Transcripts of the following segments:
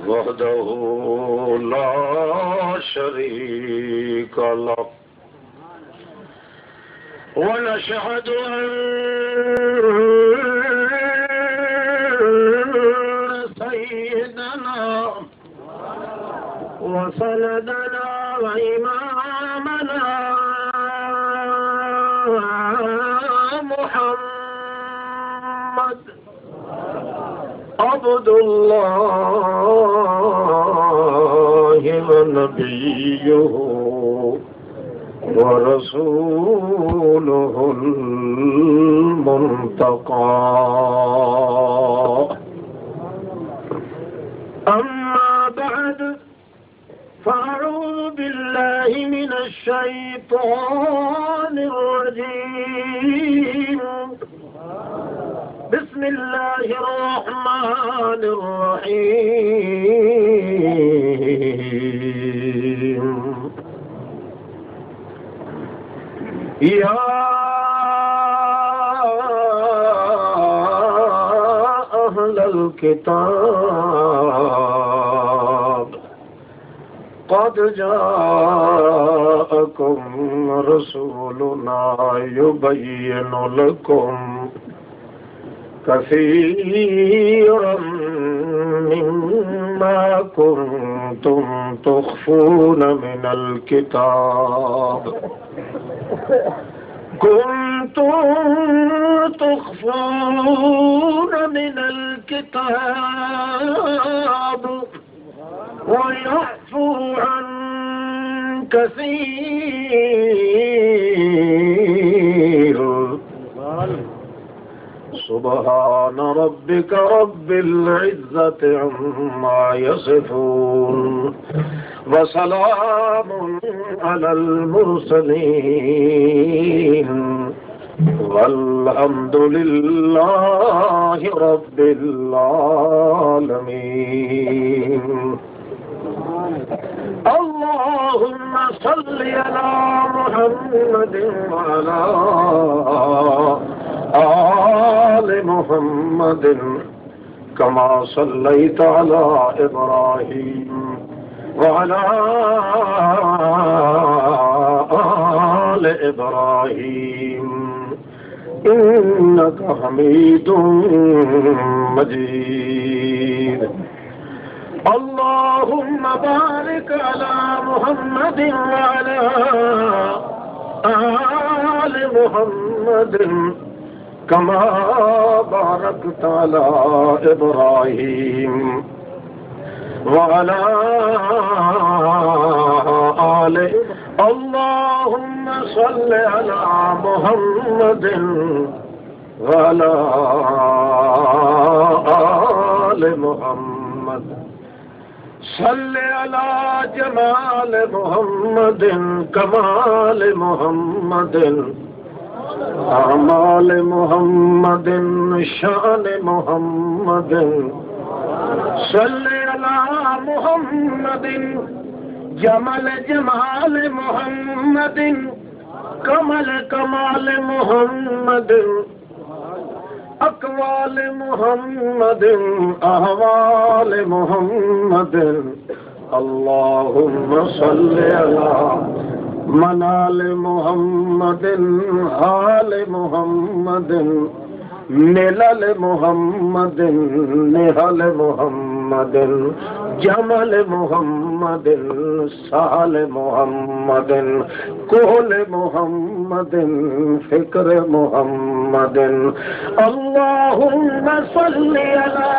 وحده لا شريك له ونشهد أن سيدنا وسندنا وإمامنا محمد عبد الله ونبيه ورسوله المنتقى أما بعد فأعوذ بالله من الشيطان الرجيم بسم الله الرحمن الرحيم يا أهل الكتاب قد جاءكم رسولنا يبين لكم كثيرا مما كنتم تخفون من الكتاب ويعفو عن كثير سبحان ربك رب العزة عما يصفون وسلام على المرسلين والحمد لله رب العالمين اللهم صل على محمد وعلى آل محمد كما صليت على إبراهيم وعلى آل إبراهيم إنك حميد مجيد اللهم بارك على محمد وعلى آل محمد كما باركت على إبراهيم وعلى آل اللهم صل على محمد وعلى آل محمد صل على جمال محمد كمال محمد أعمال محمد شأن محمد صل على محمد جمال محمد کمال محمد اقوال محمد احوال محمد اللهم صل على منال محمد حال محمد ملل محمد نحل محمد جمل محمد سال محمد کول محمد فکر محمد اللهم صل على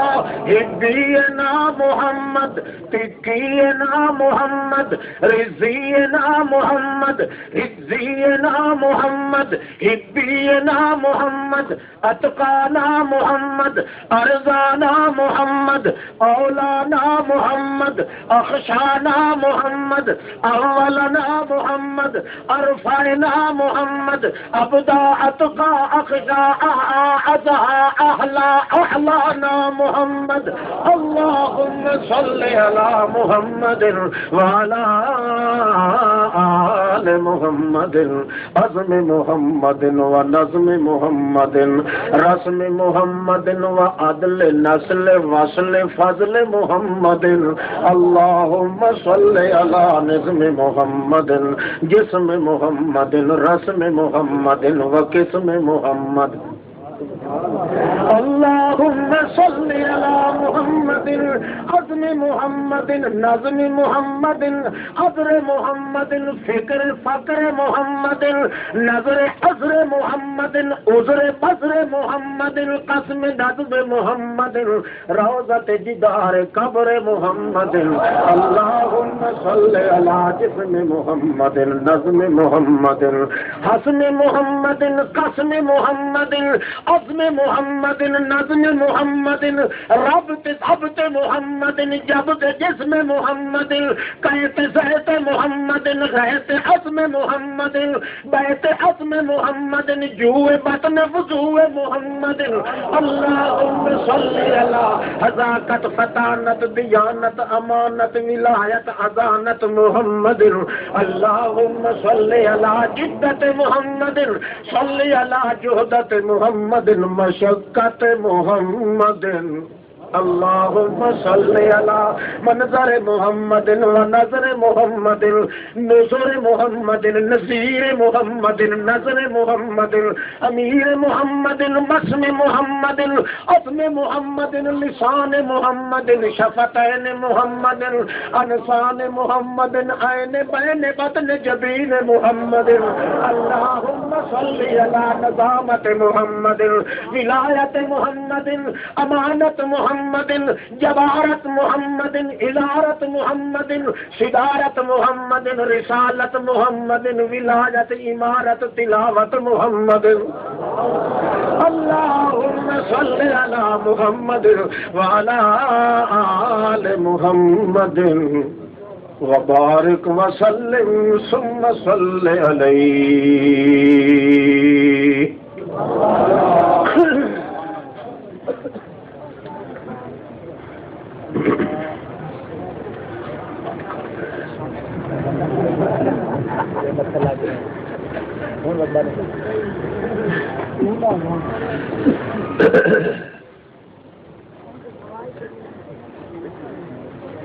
هدينا محمد تقينا محمد رزينا محمد هدينا محمد هدينا محمد اتقانا محمد ارزانا محمد اولانا محمد اخشانا محمد اولنا محمد ارفعنا محمد ابدا اتقى اخشا اعزا احلى احلانا محمد اللهم صل على محمد وعلى آل محمد عزم محمد و نظم محمد رسم محمد و عدل نسل وصل فضل محمد اللہم صل علی نظم محمد جسم محمد رسم محمد و قسم محمد اللہم صل علی محمد عزم محمد نظم محمد عذر محمد فکر فقر محمد نظر عذر محمد عذر بذر محمد قسم نظم محمد روضت جدار قبر محمد اللہم صل علی جسم محمد نظم محمد حسن محمد قسم محمد عزم محمد نظم محمد ربط ضبط محمد جبط جسم محمد قیت زیت محمد غیت عزم محمد بیت عزم محمد جوع بطن وضوع محمد اللہم صل علی حذاقت فطانت دیانت امانت ولایت عزانت محمد اللہم صل علی جدت محمد صل علی جہدت محمد مشقت محمد اللہم صل علی منظر محمد و نظر محمد نظر محمد نظیر محمد نظر محمد امیر محمد مسم محمد عظم محمد لسان محمد شفتین محمد انسان محمد عین بین بطن جبین محمد اللہم صل علی نظامت محمد ولایت محمد امانت محمد جبارت محمد ادارت محمد صدارت محمد رسالت محمد ولایت امارت تلاوت محمد اللہم صل علی محمد وعلی آل محمد وبارک وسلم ثم صل علیہ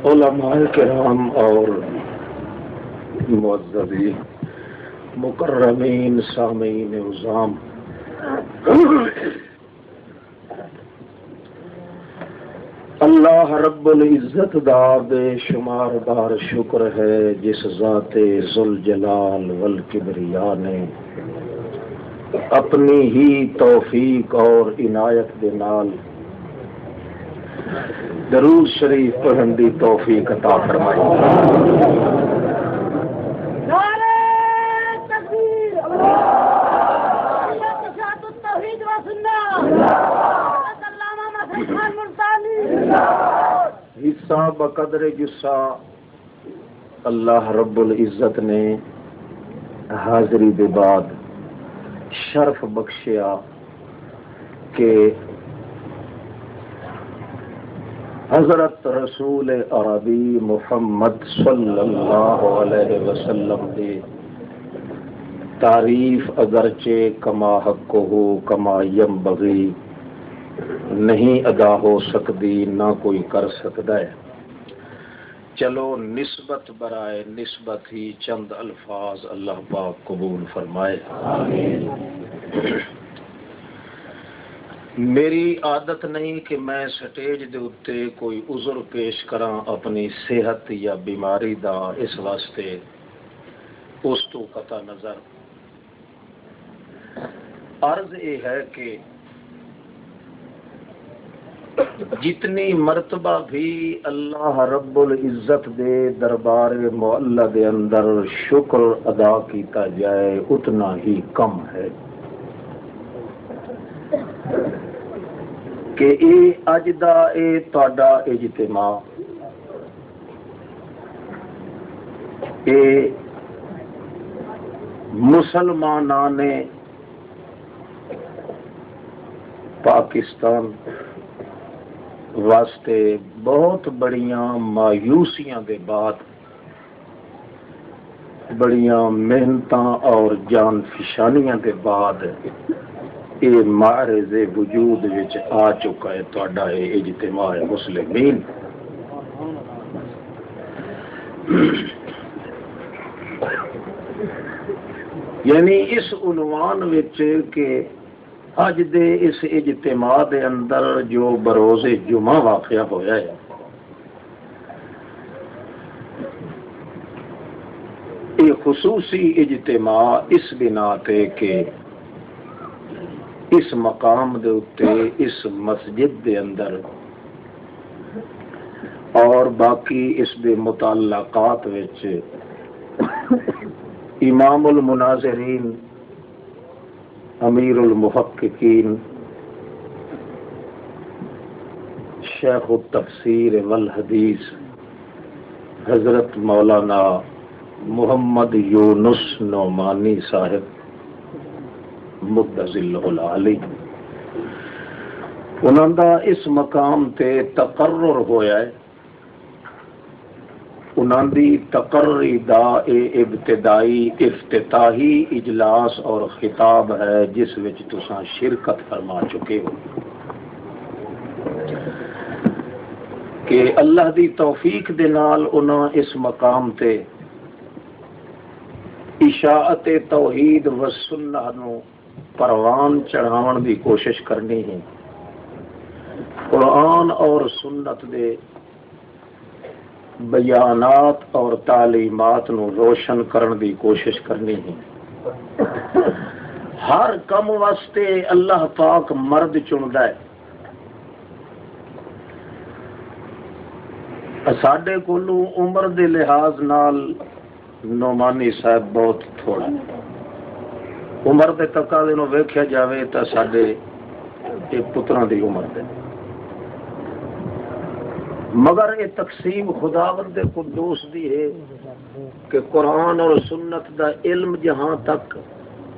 علماء کرام اور معززین مکرمین سامعین عظام، اللہ رب العزت دا بے شمار بار شکر ہے جس ذات ذوالجلال والکبریا نے اپنی ہی توفیق اور عنایت دے نال درود شریف پڑھن دی توفیق عطا فرمائی۔ نعرہ تکبیر، اللہ اشاعت التوحید و سنت، علامہ مسعود خان ملتانی۔ حصہ بقدر جسا اللہ رب العزت نے حاضری دے بعد شرف بخشیا کہ حضرت رسول عربی محمد صلی اللہ علیہ وسلم دی تعریف اگرچہ کما حق ہو کما ینبغی نہیں ادا ہو سکتی، نہ کوئی کر سکتا ہے۔ چلو نسبت برائے نسبت ہی چند الفاظ اللہ پاک قبول فرمائے۔ آمین۔ میری عادت نہیں کہ میں سٹیج دے اتے کوئی عذر پیش کراں اپنی صحت یا بیماری دا، اس واسطے اس تو قطع نظر عرض یہ ہے کہ جتنی مرتبہ بھی اللہ رب العزت دے دربار معلی دے اندر شکر ادا کیتا جائے اتنا ہی کم ہے کہ اے اج دا اے تہاڈا اجتماع اے مسلمانان پاکستان واسطے بہت بڑیاں مایوسیاں دے بعد بڑیاں محنتاں اور جان فشانیاں کے بعد یہ معرض وجود وچ آ چکا ہے تہاڈا یہ اجتماع مسلمین. یعنی اس عنوان وچ کہ اج دے اس اجتماع دے اندر جو بروز جمعہ واقعہ ہویا ہے یہ خصوصی اجتماع اس بنا تے کہ اس مقام دے اتے اس مسجد دے اندر اور باقی اس دے متعلقات وچ امام المناظرین امیر المحققین شیخ التفسیر والحدیث حضرت مولانا محمد یونس نعمانی صاحب مدظلہ العالی انہاں دا اس مقام تے تقرر ہویا ہے. انہاں دی تقرری دا ابتدائی افتتاحی اجلاس اور خطاب ہے جس وچ تساں شرکت فرما چکے ہو کہ اللہ دی توفیق دے نال انہاں اس مقام تے اشاعت توحید و سنہ نو پروان چڑھاون دی کوشش کرنی ہے. قرآن اور سنت دے بیانات اور تعلیمات نو روشن کرن دی کوشش کرنی ہے. ہر کم واسطے اللہ پاک مرد چندا ہے. ساڈے کولوں عمر دے لحاظ نال نعمانی صاحب بہت تھوڑا عمر دے تقاضے نو ویکھیا جاوے تا ساڈے یہ پتراں دی عمر دے مگر یہ تقسیم خداوند قدوس دی ہے کہ قرآن اور سنت دا علم جہاں تک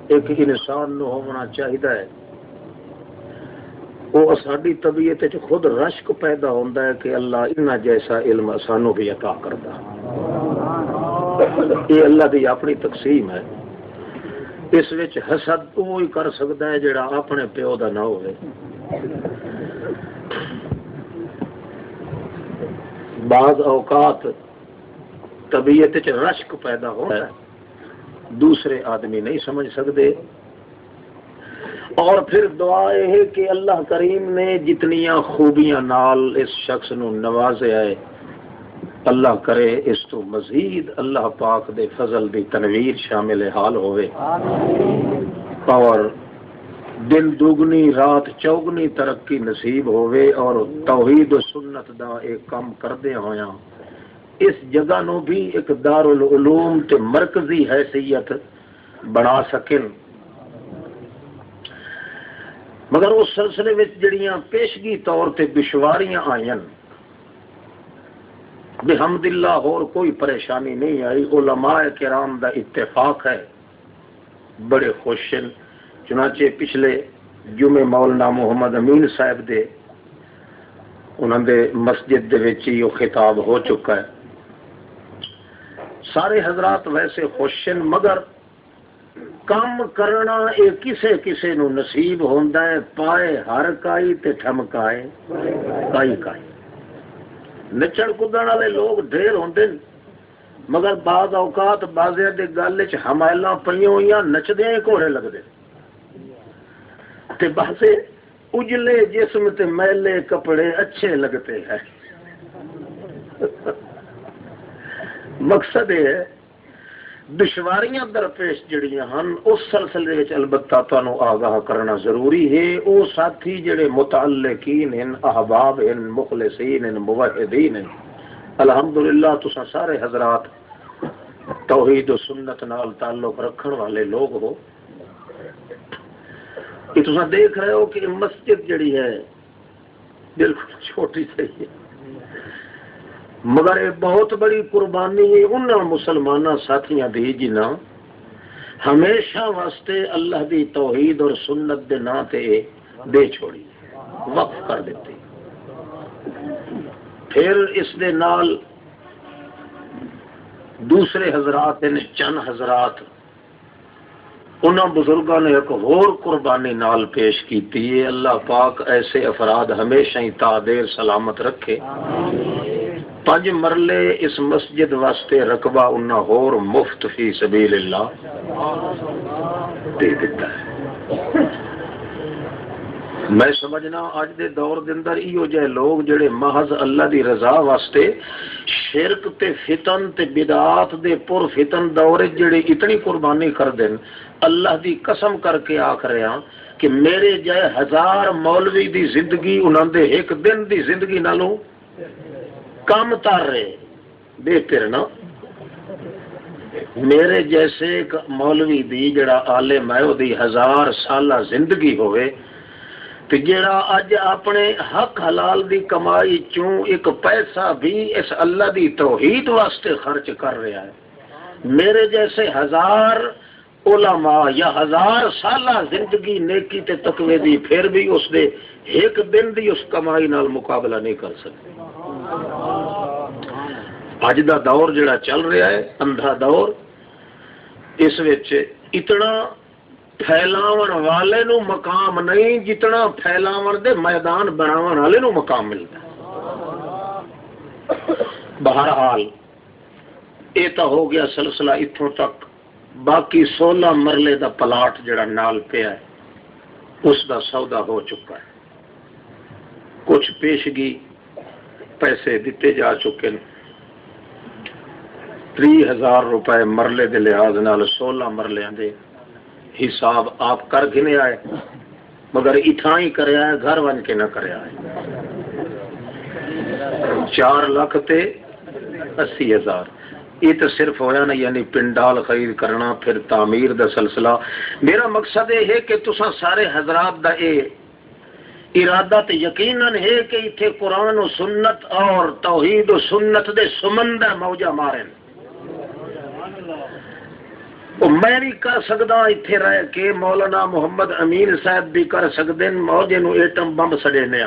ایک انسان نو ہونا چاہیدا ہے وہ ساری طبیعت وچ خود رشک پیدا ہوندا ہے کہ اللہ انہاں جیسا علم سانو بھی عطا کردا. یہ اللہ دی اپنی تقسیم ہے. اس وچ حسد وہی کر سکتا ہے جڑا اپنے پیو دا نہ ہوئے. بعض اوقات طبیعت وچ رشک پیدا ہوتا ہے دوسرے آدمی نہیں سمجھ سکتے. اور پھر دعا یہ ہے کہ اللہ کریم نے جتنیاں خوبیاں نال اس شخص نو نوازیا ہے اللہ کرے اس تو مزید اللہ پاک دے فضل دی تنویر شامل حال ہوئے اور دن دوگنی رات چوگنی ترقی نصیب ہوئے اور توحید و سنت دا ایک کام کردے ہویا اس جگہ نو بھی ایک دارالعلوم تے مرکزی حیثیت بنا سکن. مگر اس سلسلے وچ جڑیاں پیشگی طور تے دشواریاں آئین بحمد اللہ اور کوئی پریشانی نہیں آئی. علماء کرام دا اتفاق ہے بڑے خوش ہیں. چنانچہ پچھلے جمعے مولانا محمد امین صاحب دے انہوں دے مسجد دے وچ یہ خطاب ہو چکا ہے. سارے حضرات ویسے خوش ہیں مگر کام کرنا یہ کسے کسے نو نصیب ہوندا ہے. پائے ہر کائی تے ٹھمکائے کائی کائی. نچڑ کدن والے لوگ ڈھیر ہوندے مگر بعض اوقات بازیاں دے گل وچ حمائلاں پئیاں ہوئیاں نچدیاں ہی گھوڑے لگدے تے باسے اجلے جسم تے میلے کپڑے اچھے لگتے ہیں. مقصد یہ ہے دشواریاں درپیش جڑیاں ہن اس سلسلے وچ البتہ تانوں آگاہ کرنا ضروری ہے. او ساتھی جڑے متعلقین ہیں احباب ہیں مخلصین ہیں موحدین ہیں الحمدللہ تساں سارے حضرات توحید و سنت نال تعلق رکھن والے لوگ ہو. یہ تساں دیکھ رہے ہو کہ مسجد جڑی ہے بالکل چھوٹی سی ہے مگر یہ بہت بڑی قربانی ہے ان مسلمانوں ساتھیاں دی جنہاں ہمیشہ واسطے اللہ دی توحید اور سنت دے نا تے دے چھوڑی وقف کر دیتی. پھر اس دے نال دوسرے حضرات نے چند حضرات انہاں بزرگاں نے ایک اور قربانی نال پیش کیتی ہے. اللہ پاک ایسے افراد ہمیشہ ہی تا دیر سلامت رکھے. 5 مرلے اس مسجد واسطے رقبہ انہاں اور مفت فی سبیل اللہ دے دیتا ہے. میں سمجھنا اج دے دور دے اندر ایو جے لوگ جڑے محض اللہ دی رضا واسطے شرک تے فتن تے بدعات دے پر فتن دور جڑے اتنی قربانی کر دین، اللہ دی قسم کر کے آکھ رہے ہاں کہ میرے جائے 1000 مولوی دی زندگی انہاں دے ایک دن دی زندگی نالوں کم تر رہے بہتر نا. میرے جیسے ایک مولوی دی جڑا عالم ہے وہ دی 1000 سالہ زندگی ہوئے تو جڑا اج اپنے حق حلال دی کمائی چوں ایک پیسہ بھی اس اللہ دی توحید واسطے خرچ کر رہا ہے، میرے جیسے 1000 علماء یا 1000 سالہ زندگی نیکی تے تقوی دی پھر بھی اس دے ایک دن دی اس کمائی نال مقابلہ نہیں کر سکتے. اج دا دور جڑا چل رہا ہے اندھا دور، اس وچ اتنا پھیلاون والے نو مقام نہیں جتنا پھیلاون دے میدان بناون والے نو مقام ملتا ہے. بہرحال یہ تو ہو گیا سلسلہ اتھوں تک. باقی 16 مرلے دا پلاٹ جڑا نال پیا ہے اس دا سودا ہو چکا ہے. کچھ پیشگی پیسے دیتے جا چکے ہیں. 30,000 روپے مرلے دے لحاظ نال 16 مرلیاں دے حساب آپ کر گنے آئے، مگر اتھا ہی کرے آئے گھر ون کے نہ کرے آئے. 4 لاکھ تے 80,000 یہ تو صرف ہویا نا، یعنی پنڈال خرید کرنا پھر تعمیر دا سلسلہ. میرا مقصد یہ ہے کہ تساں سارے حضرات دا اے ارادہ تے یقیناً ہے کہ اتھے قرآن و سنت اور توحید و سنت دے سمندر موجہ مارن. میں بھی کر سکتا اتنے رہ کے مولانا محمد امین صاحب بھی کر سکتے ہیں، موجے نو ایٹم بم سڑینے.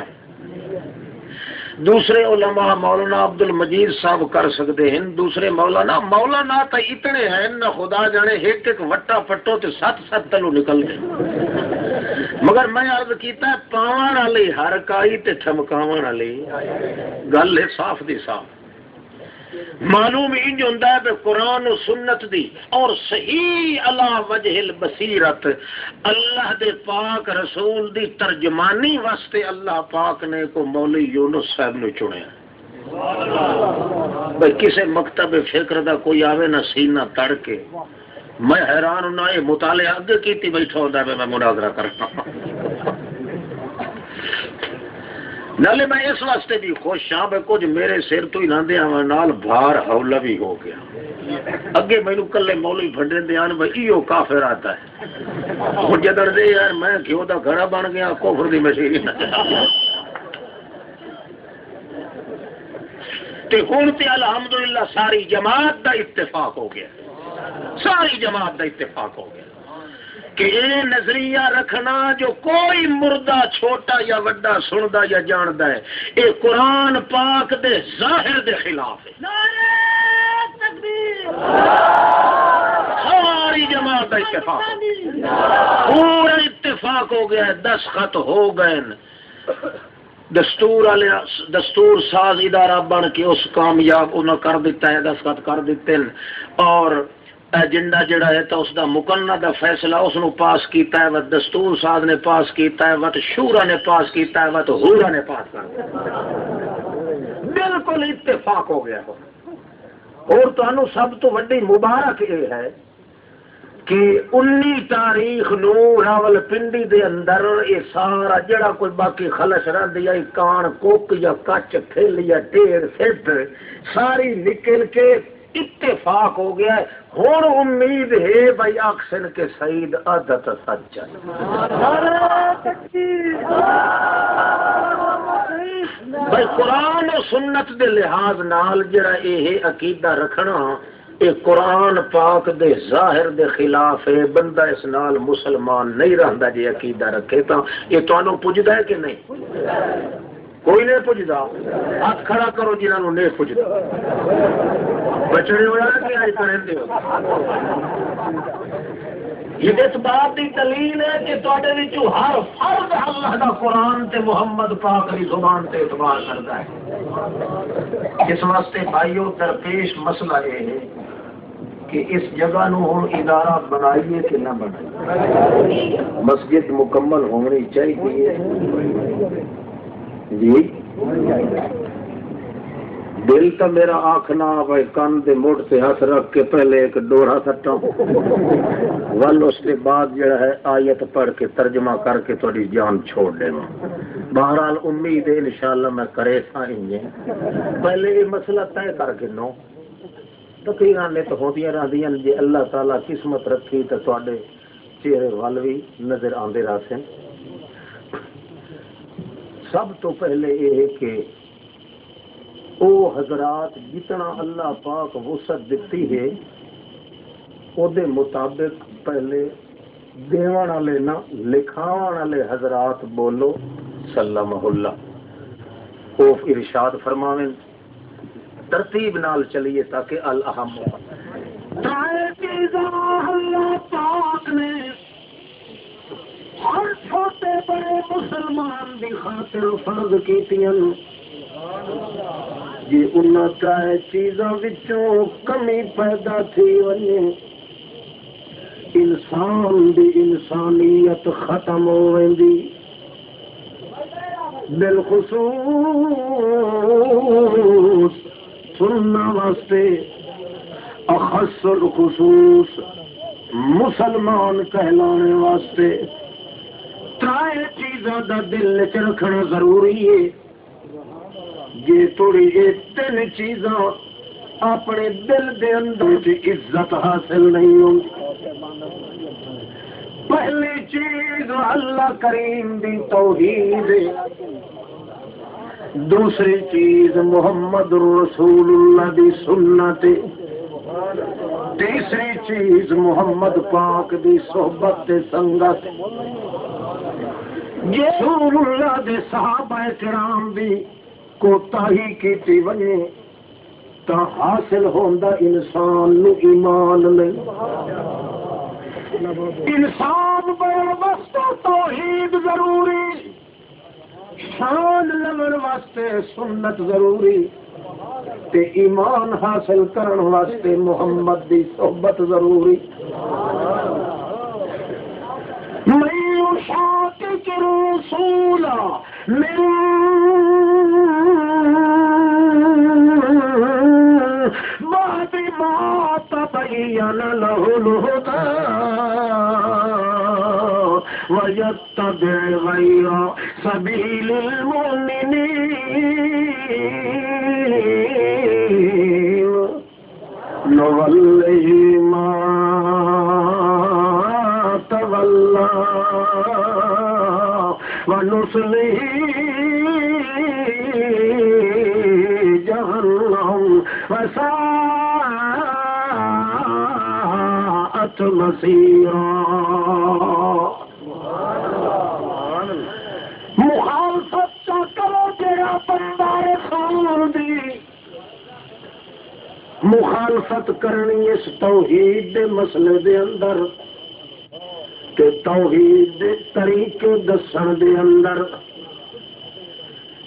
دوسرے علماء مولانا عبد المجید صاحب کر سکتے ہیں. دوسرے مولانا تو اتنے ہیں نہ خدا جانے ایک وٹا پٹو تے 7 تلو نکل گئے. مگر میں عرض کیتا ہے پاون والی ہر کائی تے ٹھمکاون والی گل ہے صاف دی صاف. معلوم انج ہوندا ہے کہ قرآن و سنت دی اور صحیح علی وجہ البصیرت اللہ دے پاک رسول دی ترجمانی واسطے اللہ پاک نے کو مولوی یونس صاحب نو چنیا. بھئی کسے مکتب فکر دا کوئی آوے نہ سینہ تڑ کے میں حیران ہونا یہ مطالعہ اگے کیتی بیٹھا ہوتا ہے میں مناظرہ کرتا. نالے میں اس واسطے بھی خوش ہاں بھائی کچھ میرے سر تو ہی ناندے نال بھار ہولا بھی ہو گیا. اگے مینو کلے مولوی بھنڈے دیان بھائی ایو کافر آتا ہے ہوں جدڑ دے یار میں گھیو دا گھڑا بن گیا کفر دی مشین تے ہوں تے الحمدللہ ساری جماعت دا اتفاق ہو گیا. ساری جماعت دا اتفاق ہو گیا کہ یہ نظریہ رکھنا جو کوئی مردہ چھوٹا یا وڈا سندا یا جاندا ہے یہ قرآن پاک دے ظاہر دے خلاف ہے. نعرہ تکبیر، ساری جماعت کا اتفاق پورا اتفاق ہو گیا ہے. 10 خط ہو گئے. دستور ساز ادارہ بن کے اس کامیاب انہوں کر دیتا ہے، 10 خط کر دیتے ہیں. اور ایجنڈا جڑا ہے تو اس دا مقننہ دا فیصلہ اس نو پاس کیتا ہے، وقت دستور ساز نے پاس کیتا ہے، وقت شورا نے پاس کیتا ہے، وقت ہورا نے پاس کر دیا. بالکل اتفاق ہو گیا. اور تو سب تو وڈی مبارک یہ ہے کہ 19 تاریخ نو راول پنڈی دے اندر یہ سارا جڑا کوئی باقی خلش رہ دیا کان کوک یا کچ کھل یا ٹیر سٹ ساری نکل کے اتفاق ہو گیا ہے. ہوں امید ہے بھائی آکسن کے سعید عادت سچ ہے. بھائی قرآن و سنت دے لحاظ نال جڑا یہ عقیدہ رکھنا یہ قرآن پاک دے ظاہر دے خلاف ہے. بندہ اس نال مسلمان نہیں رہندا جی عقیدہ رکھے تو یہ تانوں پجدا ہے کہ نہیں؟ کوئی نہیں پوچھتا، ہاتھ کھڑا کرو جنہوں نہیں پوچھتا، بچڑے ہو جانا کہ آج پڑھتے ہو۔ یہ اس بات کی دلیل ہے کہ تواڈے وچوں ہر فرد اللہ دا قرآن تے محمد پاک دی زبان تے اعتبار کرتا ہے۔ اس واسطے بھائیو درپیش مسئلہ یہ ہے کہ اس جگہ نو ہن ادارہ بنائیے کہ نہ بنائیے۔ مسجد مکمل ہونی چاہیے جی۔ دل تو میرا آخنا بھائی کان دے موڑ سے ہاتھ رکھ کے پہلے ایک ڈورا سٹا ول، اس کے بعد جڑا ہے آیت پڑھ کے ترجمہ کر کے تھوڑی جان چھوڑ دے۔ بہرحال امید ہے انشاءاللہ میں کرے سائیں پہلے یہ مسئلہ طے کر کے نو تقریران نے تو ہوندیاں رہندیاں جی اللہ تعالیٰ قسمت رکھی تو تواڈے چہرے وال بھی نظر آندے رہسن۔ سب تو پہلے یہ ہے کہ او حضرات جتنا اللہ پاک وسعت دیتی ہے او دے مطابق پہلے دیوان والے نہ لکھاون والے حضرات بولو سلمہ اللہ، او ارشاد فرماویں ترتیب نال چلیے تاکہ الاہم اللہ پاک نے ہر چھوٹے بڑے مسلمان دی خاطر فرض کیتیاں جی انہاں ترائے چیزاں وچوں کمی پیدا تھی ونجے انسان دی انسانیت ختم ہو ویندی۔ بالخصوص سننا واسطے اخص الخصوص مسلمان کہلانے واسطے ترائے چیزاں دا دل چ رکھنا ضروری ہے۔ جی تھوڑی یہ تین چیزاں اپنے دل دے اندر عزت حاصل نہیں ہوگی۔ پہلی چیز اللہ کریم دی توحید، دوسری چیز محمد رسول اللہ دی سنت، تیسری چیز محمد پاک دی صحبت سنگت، رسول اللہ دے صحابہ کرام دی کوتاہی کیتی ونے تا حاصل ہوندا انسان نو ایمان نہیں۔ انسان بڑھن واسطے توحید ضروری، شان لمن واسطے سنت ضروری، تے ایمان حاصل کرن واسطے محمد دی صحبت ضروری۔ میں یشاقق الرسول من بعد ما تبين له الهدى ويتبع غير سبيل المؤمنين نوله ما تولى ونصله جهنم وساءت مصيرا۔ مخالفت کا کرو جڑا بندہ رسول دی، مخالفت کرنی اس توحید دے مسئلے دے اندر تے توحید دے طریقے دسن دے اندر۔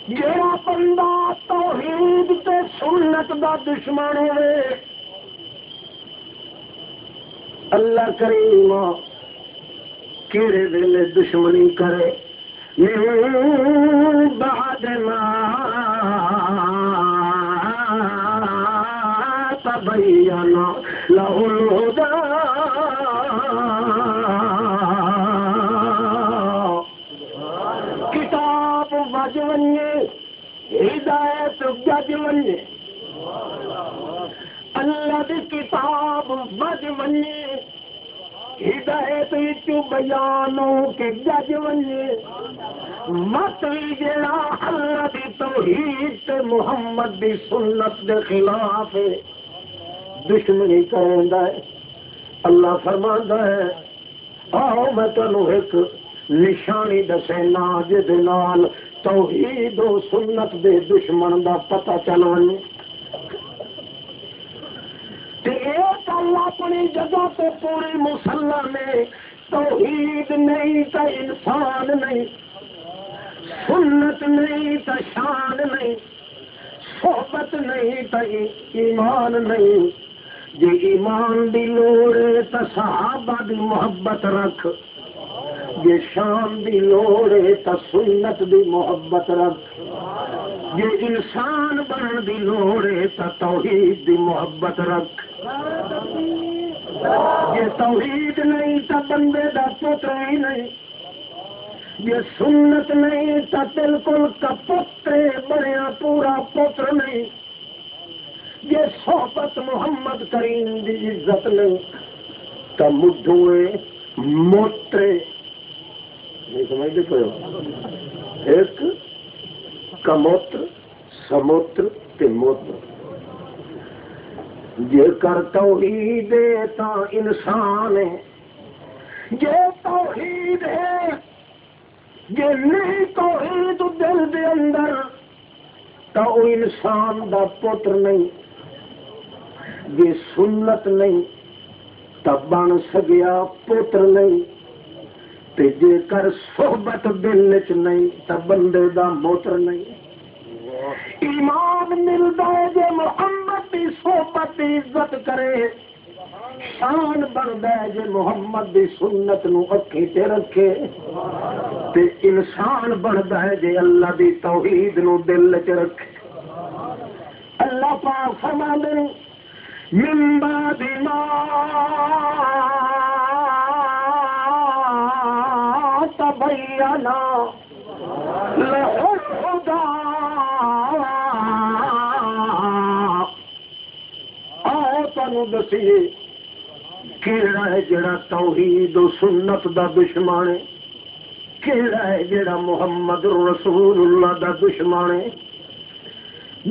جڑا بندہ توحید تے سنت دا دشمن ہوئے اللہ کریم کیڑے ویلے دشمنی کرے بعد ما تبین له الهدى کتاب وج ونجے ہدایت گج ونجے، اللہ دی کتاب وج ونجے ہدایت وچوں بیان ہو کے گج ونجے، مت بھی جڑا اللہ دی توحید تے محمد دی سنت دے خلاف ہے دشمنی کردا ہے۔ اللہ فرماندا ہے آؤ میں تانوں ایک نشانی دسینا جے دے نال توحید و سنت دے دشمن دا پتہ چل ونے تے ایک اللہ اپنی جگہ تے پوری مسلح میں توحید نہیں تا انسان نہیں، سنت نہیں تا شان نہیں، صحبت نہیں تا ایمان نہیں۔ جے ایمان دی لوڑ ہے تا صحابہ دی محبت رکھ، جے شان دی لوڑ ہے تا سنت دی محبت رکھ، جے انسان بنن دی لوڑ ہے تا توحید دی محبت رکھ۔ جے توحید نہیں تا بندے دا پتر ہی نہیں، جے سنت نہیں تا بالکل کپتر بنیا پورا پتر نہیں، جے صحبت محمد کریم دی عزت نہیں تا مدھوئے موترے نہیں سمجھتے پہ ایک کموتر سموتر تے موتر۔ جے کر توحید ہے تا انسان ہے، جے توحید ہے، جے نہیں توحید دل دے اندر تا وہ انسان دا پتر نہیں، جے سنت نہیں تا بن سگیا پتر نہیں، تے جے کر صحبت دل چ نہیں تا بندے دا موتر نہیں۔ ایمان ملدا ہے جے محمد دی صحبت دی عزت کرے، شان بندا ہے جے محمد دی سنت نو اکھی تے رکھے، تے انسان بندا ہے جے اللہ دی توحید نو دل چ رکھے۔ اللہ پاک فرماندے نے من بعد ما تبین لہ الہدی دسیے کیڑا ہے جڑا توحید و سنت دا دشمن ہے، کیڑا ہے جڑا محمد رسول اللہ دا دشمن ہے۔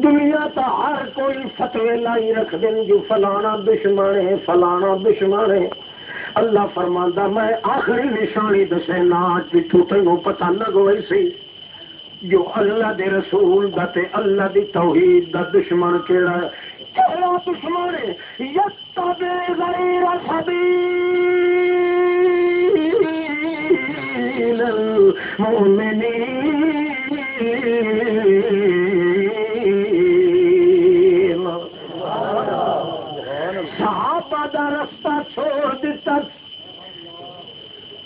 دنیا تا ہر کوئی فتوی لائی رکھ دیں جو فلانا دشمن ہے فلانا دشمن ہے۔ اللہ فرماندا میں آخری نشانی دسے نا جتھو تینوں پتہ لگ ہوئی سی جو اللہ دے رسول دا تے اللہ دی توحید دا دشمن کیڑا ہے۔ کیڑا دشمن ہے؟ یتبع غیر سبیل المؤمنین، صحابہ دا رستہ چھوڑ دیتا،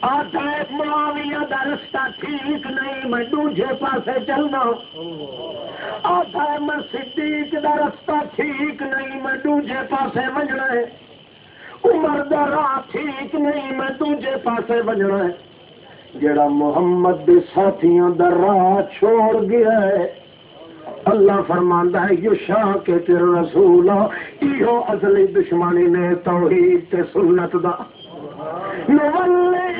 آتا ہے معاویہ دا رستہ ٹھیک نہیں میں دوجے پاسے چلنا، آتا ہے میں صدیق دا رستہ ٹھیک نہیں میں دوجے پاسے وجنا ہے، عمر دا راہ ٹھیک نہیں میں دوجے پاسے وجنا ہے۔ جڑا محمد دے ساتھیاں دا راہ چھوڑ گیا ہے، اللہ فرماندا ہے یشاقق الرسول، ایہو اصلی دشمنی نے توحید تے سنت دا۔ نولی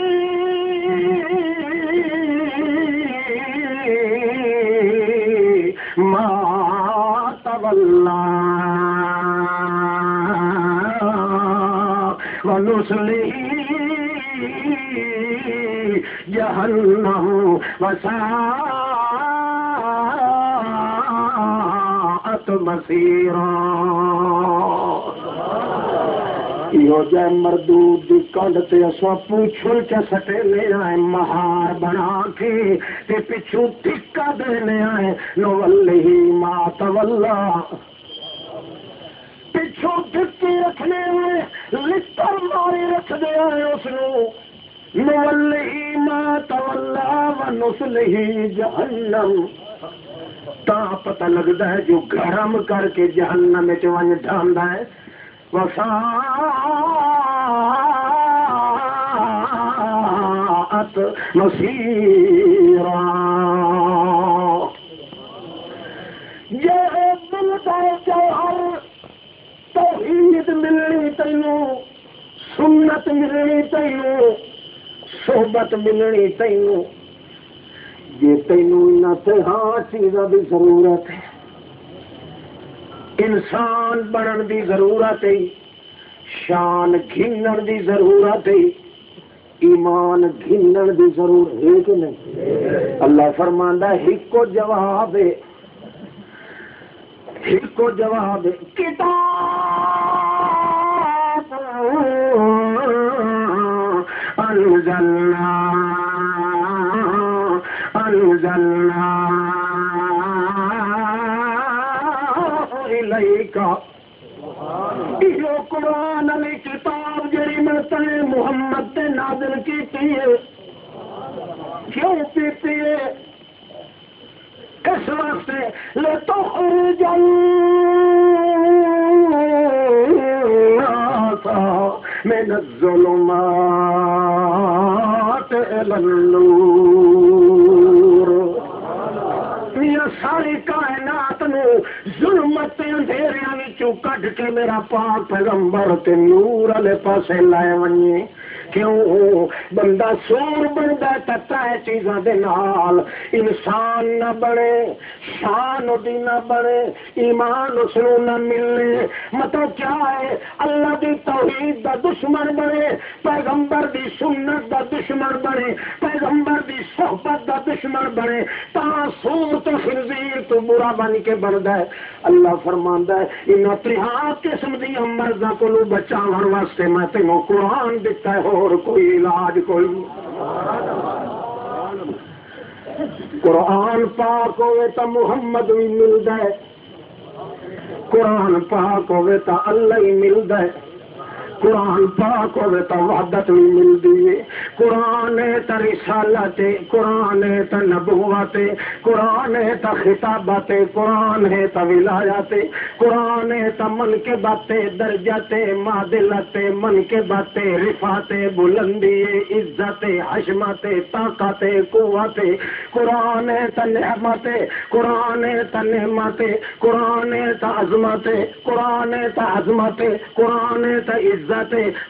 ما تولا ونصلہ جہنم وساءت مصیرا۔ یہ جائے مردود دی کنڈ تے اسواں پوچھل کے سٹے لے آئے مہار بنا کے تے پچھو ٹھکا دینے آئے نولی ما تولا، پچھو ٹھکی رکھنے آئے لٹر ماری رکھ دے آئے اس نو، نولی ما تولا ونصلہ جہنم، تا پتہ لگدا ہے جو گرم کر کے جہنم وچ ونج ڈھاندا ہے، وساءت مصیرا۔ یہ دل دا جوہر توحید ملنی تینوں، سنت ملنی تینوں، صحبت ملنی تینوں، یہ تینوں انہاں تہاں چیزاں دی ضرورت ہے۔ انسان بنن دی ضرورت ہے، شان گھنن دی ضرورت ہے، ایمان گھنن دی ضرور ہے کہ نہیں؟ اللہ فرماندا ہے ایک کو جواب ہے، ایک کو جواب ہے، کتاب انزلنا الیک، یہ قرآن علی کتاب جڑی میں تے محمد تے نازل کیتی ہے، کیوں کیتی ہے؟ اس واسطے لتخرج الناس من الظلمات الى النور، یہ ساری کائنات نو ظلمت اندھیریاں وچوں کڈ کے میرا پاک پیغمبر تے نور والے پاسے لائے ونجے۔ کیوں بندہ سور بنتا تتا ہے چیزاں دے نال، انسان نہ بنے، شان دی نہ بنے، ایمان اس نو نہ ملے، مطلب کیا ہے؟ اللہ دی توحید دا دشمن بنے، پیغمبر دی سنت دا دشمن بنے، پیغمبر دی صحبت دا دشمن بنے، تا سور تو خنزیر تو برا بن کے بنتا ہے۔ اللہ فرماندا ہے انہاں 63 قسم دی مرضاں کولوں بچاون واسطے میں تینوں قرآن دتا ہے، اور کوئی علاج کوئی نہیں۔ قرآن پاک ہوئے تو محمد بھی ملتا ہے، قرآن پاک ہوئے تو اللہ ہی ملتا ہے، قرآن پاک ہوئے تو وحدت بھی ملتی ہے، قرآن ہے تو رسالت، قرآن ہے تو نبوت، قرآن ہے تو خطابت، قرآن ہے تو ولایت، قرآن ہے تو من کے باتیں درجت معدلت، من کے باتیں رفعت بلندی عزت حشمت طاقت قوت، قرآن ہے تو نعمت، قرآن ہے تو نعمت، قرآن ہے تو عظمت، قرآن ہے تو عظمت، قرآن ہے تو عزت،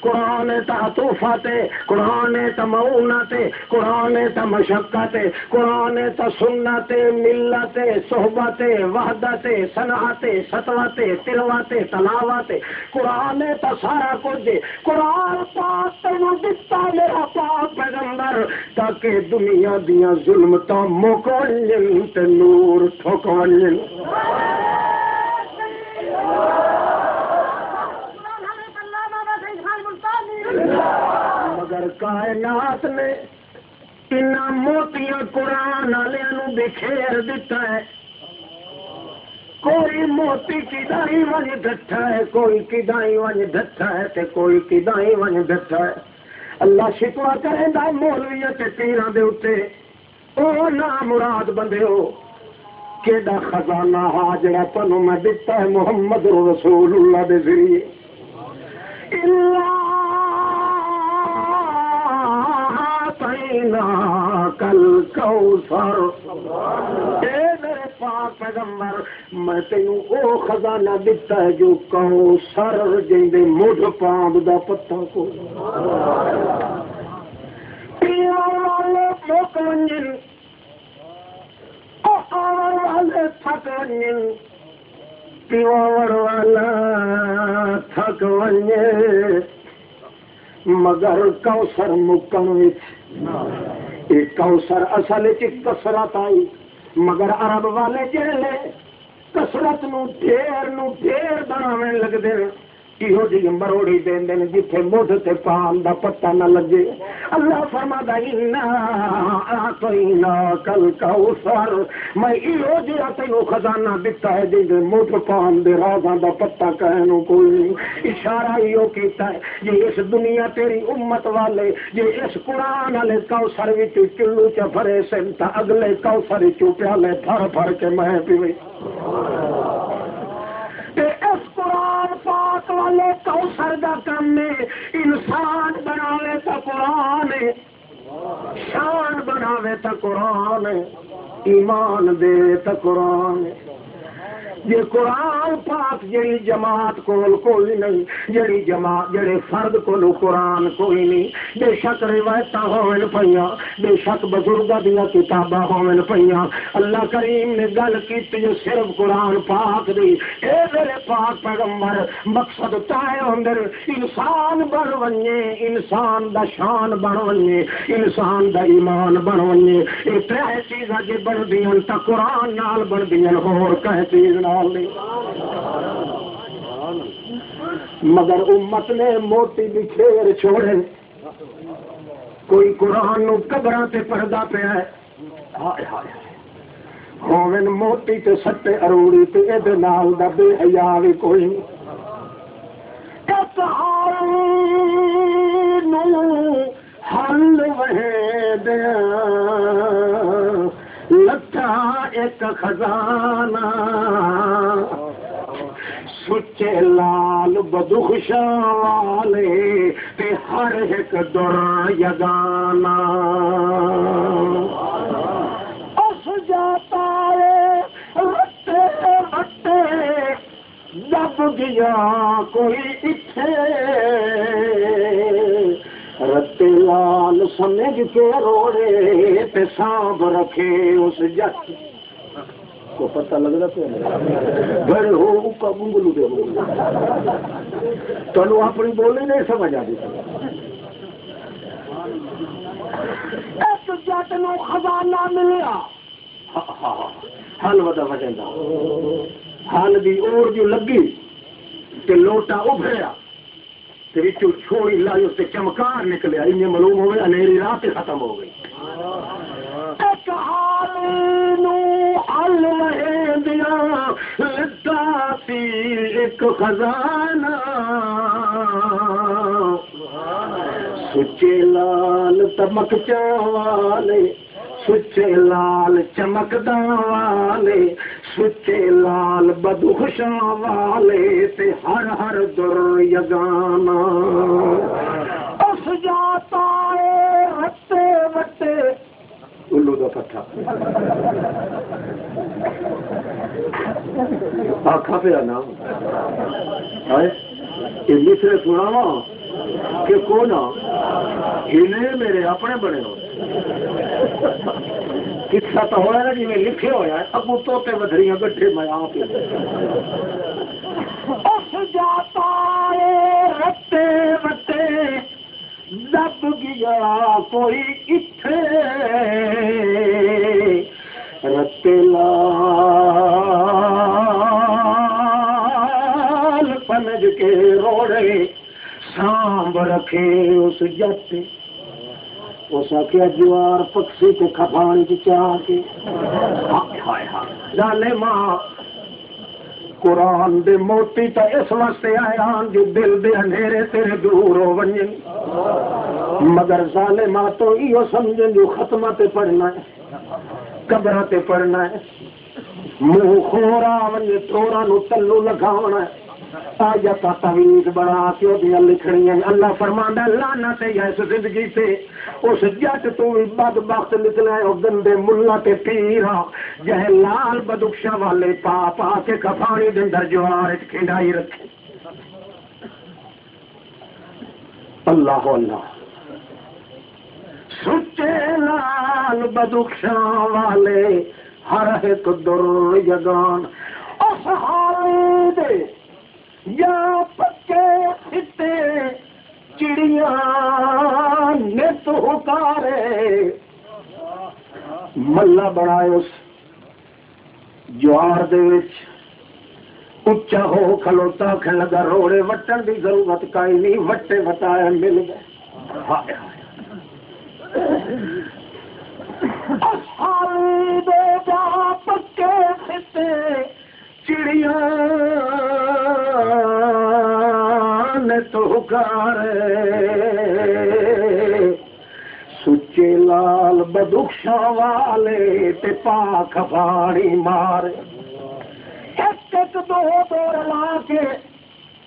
قرآن ہے تو عطوفت، قرآن ہے تو معونت، قرآن ہے تو مشقت، قرآن ہے تو سنت ملت صحبت وحدت صنعت سطوت تلاوت تلاوت، قرآن ہے تو سارا کچھ۔ قرآن پاک تینوں دتا میرا پاک پیغمبر تاکہ دنیا دیاں ظلمتاں مک ونجن تے نور ٹھک ونجن۔ مگر کائنات نے اتنا موتیاں قرآن والوں بکھیر دیتا ہے، کوئی موتی کدائی ونج ڈٹھا ہے، کوئی کدائی ونج ڈٹھا ہے تے کوئی کدائی ونج ڈٹھا ہے۔ اللہ شکوا کرے دا مولویاں تے پیراں دے اوتے، او نا مراد بندے ہو کیڑا خزانہ ہا جڑا تانوں میں دتا ہے محمد رسول اللہ دے ذریعے۔ کل کوثر، اے میرے پاک پیغمبر میں تینوں او خزانہ دتا ہے جو کوثر جیندے مٹھ پاند دا پتہ کو پیوان والے مک ونجن، آور والے تھک ونجن، پیوان والا تھک ونجے، مگر کوثر مکن وچ ایک کوثر اصل کثرت آئی، مگر عرب والے جہلے کثرت نو ڈھیر بناویں لگتے ہیں، یہو جی مروڑی دین جتھے مٹھ تے پان دا پتہ نہ لگے۔ اللہ فرماتا انا اعطیناک الکوثر، میں یہو جہا تینوں خزانہ دتا ہے جی مٹھ پان دے رازاں دا پتہ کہنوں کوئی نہیں۔ اشارہ یہو کیتا ہے جی اس دنیا تیری امت والے جی اس قرآن والے کوثر وچ چلو چ بھرے سن تا اگلے کوثر چوں پیالے بھر کے میں پیوے۔ اس قرآن پاک والے کوثر دا کم ہے انسان بناوے تا قرآن ہے، شان بناوے تا قرآن ہے، ایمان دے تا قرآن ہے۔ یہ قرآن پاک جڑی جماعت کول کوئی نہیں، جڑی جماعت جڑے فرد کول قرآن کوئی نہیں. بے شک روایت ہون پیاں، بے شک بزرگاں دیاں کتاباں ہون پیاں. اللہ کریم نے گل کیتی صرف قرآن پاک دی. اے میرے پاک پیغمبر مقصد تائے ہوندر انسان بن ونجے، انسان دا شان بن ونجے، انسان دا ایمان بن ونجے. یہ ترے چیزاں جے بن دیاں تا قرآن نال بن دیاں، ہور کہے چیز نال نہیں. مگر امت نے موتی بکھیر چھوڑے، کوئی قرآن نو قبراں تے پڑھدا پیا ہے. ہائے ہائے ہوون موتی تے سٹے اروڑی تے اے دے نال دا بے حیا وی کوئی نہیں. ایک حال نو حل وہے دیا لٹا ایک خزانہ، سچے لال بدخشاں والے تے ہر ایک در یگانا. اس جاتا رتے رتے دب گیا کوئی اتھے، رتے لال سمجھ کے روڑے تے سانب رکھے اس جت کو. پتہ لگ رہا تو گھر ہو کا بنگلو دے ہو تو اپنی بولی نہیں سمجھ آ دی. ایک جت نو خزانہ ملیا، حل ودا وجندا حل دی اور جو لگی تے لوٹا ابھریا تے وچوں چھوڑی لائی تے چمکار نکلیا. انہیں معلوم ہوئے انیری رات ختم ہو گئی. ایک حال نو حل وہے دیا لدا سی ایک خزانہ، سچے لال تمکچا والے، سچے لال چمکدا والے، سچے لال بدخشاں والے تے ہر ہر در یگانا. اس جاتا رتے وٹے الو دا پٹھا آکھا پہ آنا یہ مصرے سنا کہ کون ہلے میرے اپنے بنے ہو. قصہ تو ہوا نا جی میں لکھے ہوا ہے ابو توتے بدھریاں گڈھے میں آپ اس جاتا رتے وٹے دب گیا کوئی اتھے، رتے لال پنج کے روڑے سانب رکھے اس جت. اس آخیا جوار پکسی کے کھپانی چاہ کے ظالما قرآن دے موتی تا اس واسطے آیا جو دل دے اندھیرے تیرے دور ہو ونجن. مگر ظالما تو ایو سمجھن جو ختمہ تے پڑھنا ہے، قبرہ تے پڑھنا ہے، منہ خورا ونجے تھوڑا نو تلو لگاونا ہے. آیت تعویذ بڑا کیوں دیا لکھنی ہیں. اللہ فرماندا لعنت ہے اس زندگی سے اس جٹ تو بدبخت نکلا ہے گندے ملا تے پیرا جہے لال بدخشا والے پا پا کے کفانی دے اندر جوار کھنڈائی رکھے. اللہ اللہ سچے لال بدخشا والے ہر ایک در یگان. اس حال دے یا پکے کھٹے چڑیاں نت حکارے، ملا بنائے اس جوار دے وچ اچا ہو کھلوتا کھن لگا روڑے وٹن دی ضرورت کائی نہیں، وٹے وٹائے مل گئے. ہائے ہائے دے جا پکے کھٹے چڑیاں نے تو حکارے، سچے لال بدخشا والے تے پاک پھاڑی مارے. ایک ایک دو دور لا کے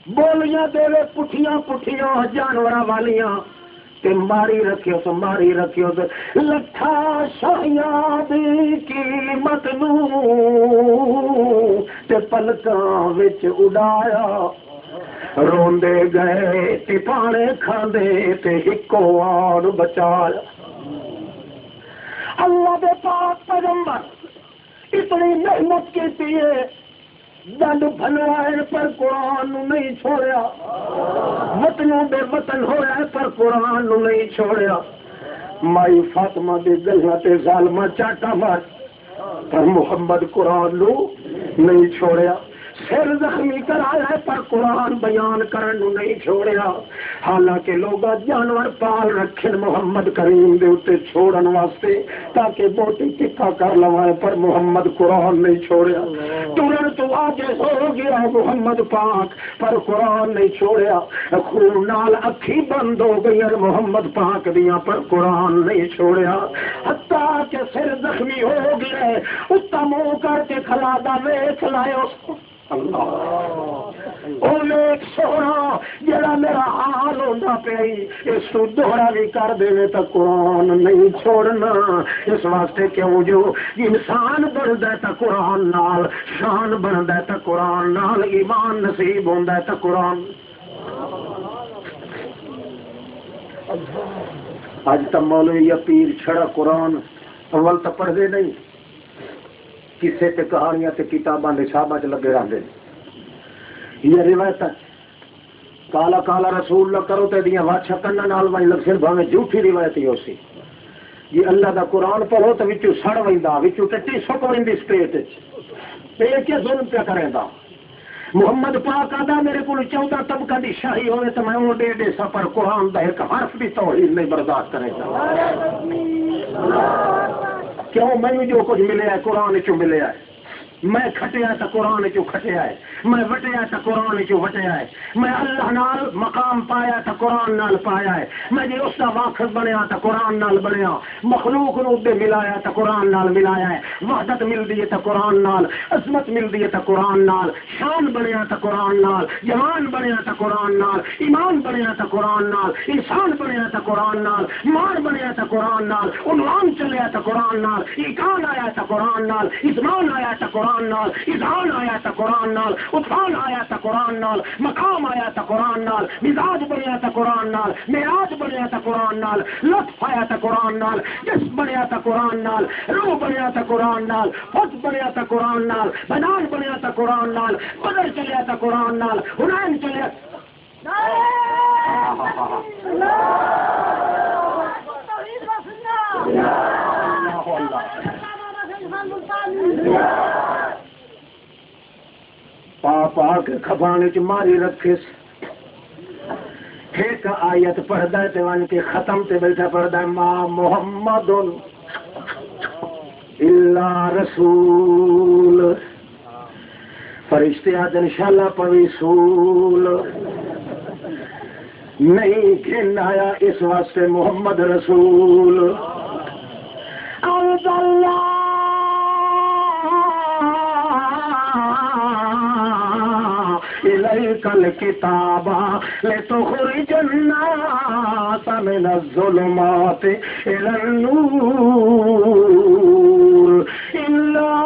بولیاں دے پٹھیاں پٹھیاں جانوراں والیاں تے ماری رکھیو تو ماری رکھیو تے لٹھا شاہیاں دی قیمت نو تے پلکاں وچ اڈایا روندے گئے تے پانے کھاندے تے ہکو آن بچایا اللہ دے پاک پیغمبر اتنی محنت کی ہے دند بھلوائے پر قرآن نو نہیں چھوڑیا وطنوں بے وطن ہویا پر قرآن نو نہیں چھوڑیا مائی فاطمہ دے گلیاں تے ظالمہ چاٹا مار پر محمد قرآن نو نہیں چھوڑیا سر زخمی کرایا پر قرآن بیان کرن نو نہیں چھوڑیا حالانکہ لوگ جانور پال رکھن محمد کریم دے اتے چھوڑن واسطے تاکہ بوٹی ٹکا کر لوائے پر محمد قرآن نہیں چھوڑیا ترن تو آجے ہو گیا محمد پاک پر قرآن نہیں چھوڑیا خون نال اکھی بند ہو گئی محمد پاک دیاں پر قرآن نہیں چھوڑیا حتیٰ کہ سر زخمی ہو گیا اتا منہ کر کے کھلا دا ویکھ لائے اس اللہ او ایک سونا جڑا میرا حال ہوندا پئی اس تو دوہرا بھی کر دے تو قرآن نہیں چھوڑنا اس واسطے کیوں جو انسان بندا ہے تو قرآن نال شان بندا ہے تو قرآن نال ایمان نصیب ہوندا ہے تو قرآن اج تو مولوی یا پیر چھڑا قرآن اول تو پڑھدے نہیں کسے تے کہانیاں تے کتاباں دے صحابہ چ لگے رہندے یہ روایت کالا کالا رسول اللہ کرو تے دیاں واچھا کناں نال وائن لگ پھر بھاویں جھوٹھی روایت ہی ہوسی یہ اللہ دا قرآن پڑھو تے وچوں سڑ ویندا وچوں ٹٹی سک ویندی سپیٹ وچ تے کیا ظلم پیا کریندا محمد پاک آدھا میرے کو 14 طبقہ دی شاہی ہوئے تو میں وہ ڈے سفر قرآن دا ایک حرف بھی توحید نہیں برداشت کرے گا کیوں میں جو کچھ ملے ہے قرآن چو ملے ہے میں کھٹیا تو قرآن چو کھٹیا ہے میں وٹیا تو قرآن چو وٹیا ہے میں اللہ نال مقام پایا تو قرآن نال پایا ہے میں جی اس کا واقف بنیا تو قرآن نال بنیا مخلوق نو دے ملایا تو قرآن نال ملایا ہے وحدت مل دی تو قرآن نال عظمت مل دی تو قرآن نال شان بنیا تو قرآن نال جوان بنیا تو قرآن نال ایمان بنیا تو قرآن نال انسان بنیا تو قرآن نال مار بنیا تو قرآن نال عنوان چلیا تو قرآن نال ایمان آیا تو قرآن نال اسمان آیا تو قرآن نال اذان آیا تو قرآن نال عطفان آیا تو قرآن نال مقام آیا تو قرآن نال مزاج بنیا تو قرآن نال معراج بنیا تو قرآن نال لطف آیا تو قرآن نال جسم بنیا تو قرآن نال روح بنیا تو قرآن نال خود بنیا تو قرآن نال بدان بنیا تو قرآن نال بدر چلیا تو قرآن نال حنین چلیا پاپا کے کھبانے چ ماری رکھے ایک آیت پڑھدا ہے تے ون کے ختم تے بیٹھا پڑھدا ہے ما محمد الا رسول فرشتے آج انشاءاللہ پڑھی سول نہیں گھن آیا اس واسطے محمد رسول اللہ إليك الكتاب لتخرج الناس من الظلمات إلى النور إلا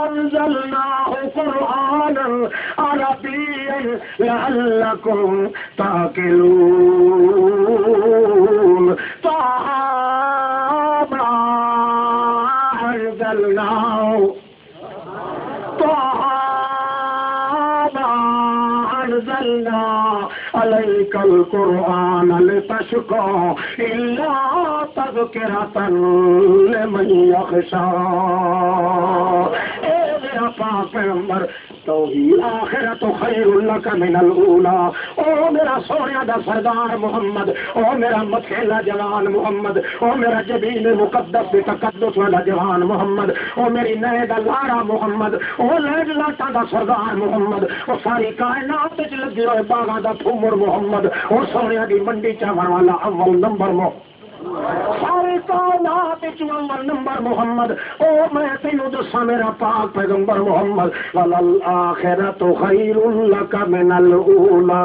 أنزلناه قرآنا عربيا لعلكم تعقلون طه ما أنزلناه أنزلنا عليك القرآن لتشقى إلا تذكرة لمن يخشى پیغمبر توحید آخرت خیر لک من الاولا او میرا سونے دا سردار محمد او میرا متھیلا جوان محمد او میرا جبین مقدس تقدس والا جوان محمد او میری نئے دا لارا محمد او لیڈ لاٹا دا سردار محمد او ساری کائنات وچ لگے ہوئے باغاں دا تھومر محمد او سونے دی منڈی چاون والا اول نمبر سارے کائنات اول نمبر محمد او میں تینوں دساں میرا پاک پیغمبر محمد وللآخرۃ خیر لک من الاولی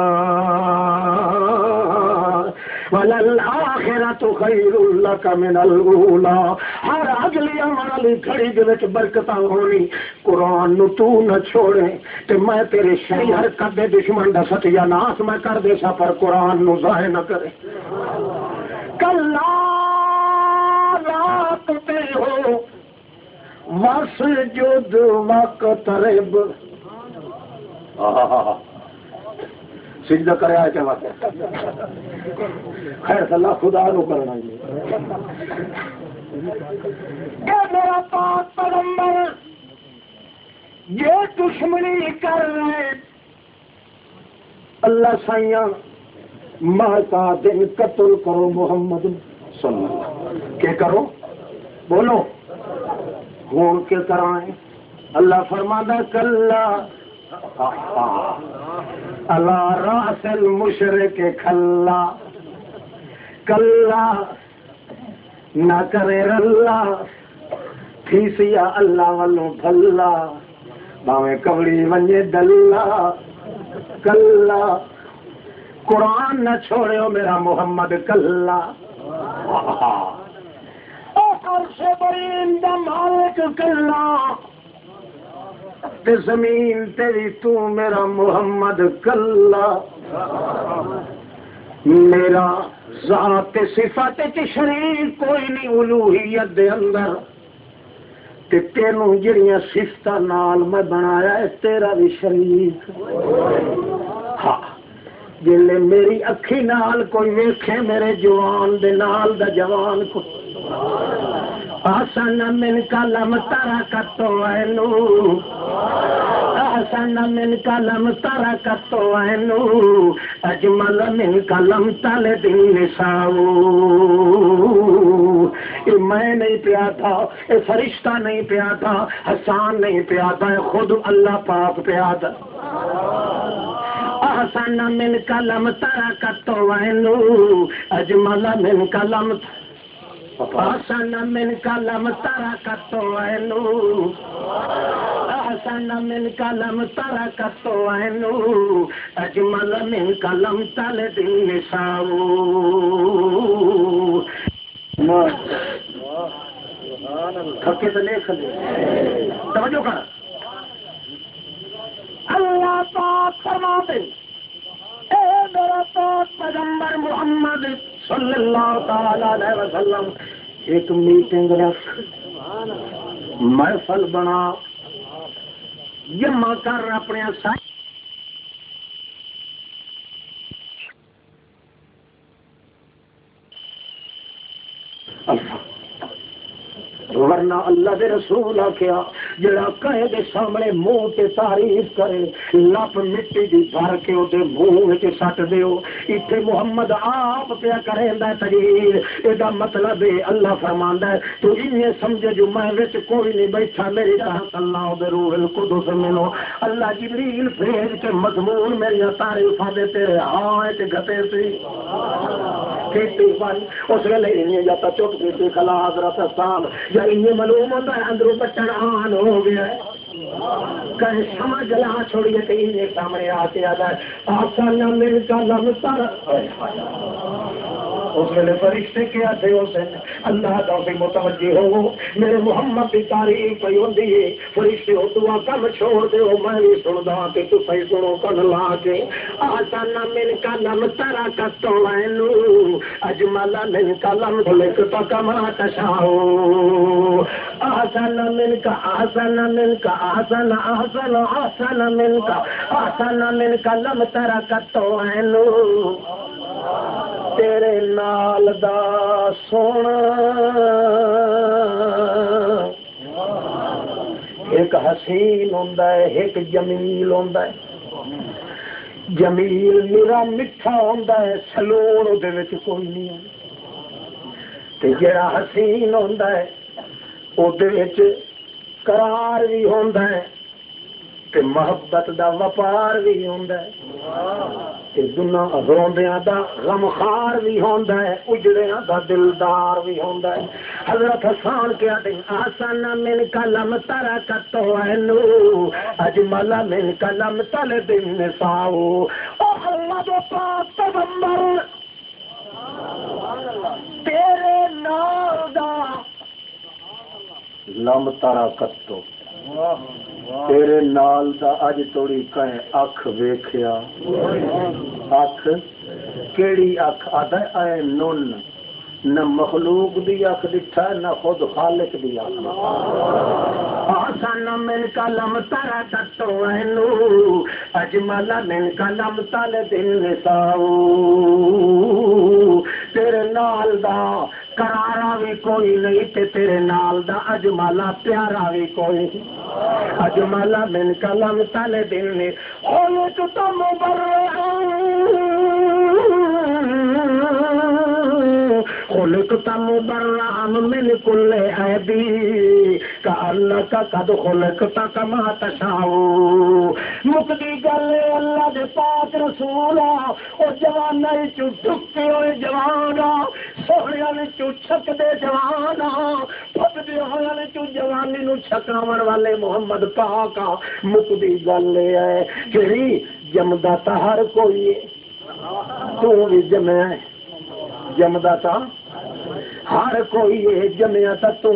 وللآخرۃ تو خیر لک من الاولی، ہر اگلی والی گھڑی دے وچ برکتاں ہونی۔ قرآن نو تو نہ چھوڑے تے میں تیرے شری حرکت دے دشمن دا ستیا ناس میں کر دے سا، پر قرآن نو ضائع نہ کرے۔ کلا لا تطعه واسجد واقترب، سجدہ کرے آئے کیا بات ہے؟ خیر اللہ خدا نو کرنا اے میرا پاک پیغمبر، یہ دشمنی کر رہے اللہ سائیاں ماہ کا دن قتل کرو محمد صلی اللہ علیہ وسلم، کیا کرو بولو ہون کے کرائیں۔ اللہ فرمانا کلا اللہ راس المشرک کھلا، کلا نہ کرے اللہ تھیسیا اللہ والوں بھلا، باویں کبڑی ونجے دلہ، کلا قرآن نہ چھوڑو میرا محمد کلا۔ عرش برین دا مالک کلا، تے زمین تیری تو میرا محمد کلا، میرا ذات صفات تے شریک کوئی نہیں الوہیت دے اندر، تے تینوں جڑیاں صفتاں نال میں بنایا ہے تیرا بھی شریک۔ ہاں جلے میری اکھی نال کوئی ویکھے میرے جوان دے نال دا جوان کو، آسان من کلم ترکتو اینو، آسان من کلم ترکتو اینو، اجمل من کلم تلد النساء۔ یہ میں نہیں پیا تھا، یہ فرشتہ نہیں پیا تھا، حسان نہیں پیا تھا، خود اللہ پاک پیا تھا۔ احسن من کلم ترکتو اینو، اجمل من کلم، احسن من کلم ترکتو اینو، احسن من کلم ترکتو اینو، اجمل من کلم تلد النساء۔ تھکے تو لے کھلے توجہ کر، اللہ پاک فرماتے اے میرا پاک پیغمبر محمد صلی اللہ تعالی علیہ وسلم، ایک میٹنگ رکھ، محفل بنا، جمع کر اپنے ساتھ ورنہ اللہ دے رسول آکھیا جڑا کہے دے سامنے منہ تے تعریف کرے لپ مٹی دی بھر کے اودے منہ وچ سٹ دیو۔ ایتھے محمد آپ پیا کریندا تقریر، اے دا مطلب ہے اللہ فرماندا ہے تو یہ سمجھے جو میں وچ کوئی نہیں بیٹھا، میری رحمت اللہ دے روح القدس منو، اللہ جبریل بھیج کے مضمون میری تعریفاں دے تیرے ہاں تے گھتے سی کیتی بن اس ویلے نہیں جاتا چپ کیتی کھلا حضرت صاحب یا یہ معلوم ہوتا ہے اندروں بچن آن ہو گیا ہے، کہیں سمجھ لا چھوڑیے کہ انہیں سامنے آتے آتا ہے آسان میرے کا لمسر اس ویلے فرشتے کیا تھے اسے اللہ کا بھی متوجہ ہو میرے محمد کی تعریف پی ہوتی ہے، فرشتے ہو تو کم چھوڑ دے ہو میں بھی سندا کہ تو صحیح سنو کن لا کے آسان من کا لمسر کتو اینو اجمل من کا لمسر کما تشاؤ آسان من کا آسان من کا آسان آسان آسان من کا آسان من کا لمسر کتو اینو تیرے نال دا سونا ایک حسین ہوندا ہے ایک جمیل ہوندا ہے، جمیل میرا میٹھا ہوندا ہے سلون دے وچ کوئی نہیں تے جڑا حسین ہوندا ہے او دے وچ قرار بھی ہوندا ہے تے محبت دا وپار بھی ہوندا ہے تے دنیا روندیاں دا غمخوار بھی ہوندا ہے، اجڑیاں دا دلدار بھی ہوندا ہے۔ حضرت حسان کیا دیں آسان من کلم ترکتو اینو اجمل من کلم تلد النساء۔ او اللہ دے پاک پیغمبر لم تارا کتو تیرے نال دا اج توڑی کہیں اکھ ویکھیا اکھ کیڑی اکھ آدھا اے نون نہ مخلوق دی اکھ دکھا نہ خود خالق دی اکھ آسان من کا لم تارا کتو اینو اجمل من کا لم تال دل نساؤ تیرے نال دا کرارا بھی کوئی نہیں تے تیرے نال دا اجمالا پیارا بھی کوئی اجمالا من کلم تالے دل نے ہوئے تو تم خلقت مبرئا من كل عیب کأنک قد خلقت کما تشاء مکدی گل اللہ دے پاک رسول او جوانا چ ڈھکے ہوئے جوانا سوہنیاں وچوں چھک دے جوانا پھدے ہویاں وچوں جوانی نو چھکاون والے محمد پاک مکدی گل ہے کہ جمدا تا ہر کوئی تو بھی جمع ہے جمدا تا ہر کوئی ہے جمیا تو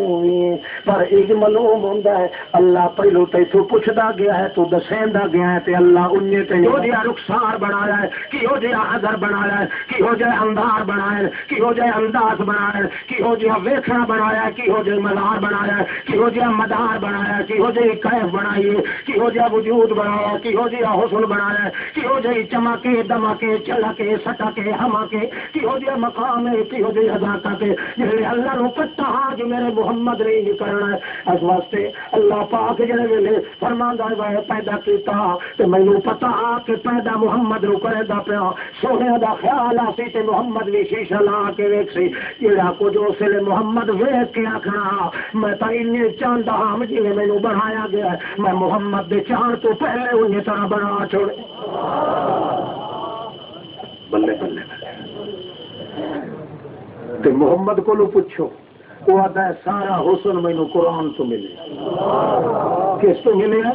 پر ایک معلوم ہوندا ہے اللہ پہلو تیتھوں پوچھدا گیا ہے تو دسیندا گیا ہے تے اللہ انہیں تے ہو جیا رخسار بنایا ہے کہ ہو جیا حضر بنایا ہے کہ ہو جائے اندار بنایا ہے کہ ہو جائے انداز بنایا ہے کہ ہو جائے ویکھنا بنایا ہے کہ ہو جائے مزار بنایا ہے کہ ہو جائے مدار بنایا ہے کہ ہو جائے کیف بنائی ہے کہ ہو جائے وجود بنایا ہے کہ ہو جائے حسن بنایا ہے کہ ہو جائے چمکے دمکے چلکے سٹکے ہمکے کہ ہو جائے مقام ہے کہ ہو جائے ادا کے اللہ نو پتہ جو میرے محمد نے نہیں کرنا ہے اس واسطے اللہ پاک جڑے ویلے فرماندا ہے پیدا کیتا تے مینوں پتہ کہ پیدا محمد نو کرے دا پیا سونے دا خیال آسی تے محمد وی شیشہ لا کے ویکھ سی جڑا کچھ اس لیے محمد ویکھ کے آکھنا میں تا انہیں چاہندا ہاں جی مینوں بنایا گیا ہے میں محمد دے چاہن تو پہلے انہیں طرح بنا چھوڑے بلے بلے تے محمد کو پوچھو وہ آتا ہے سارا حسن مینو قرآن تو ملے کس تو ملے ہے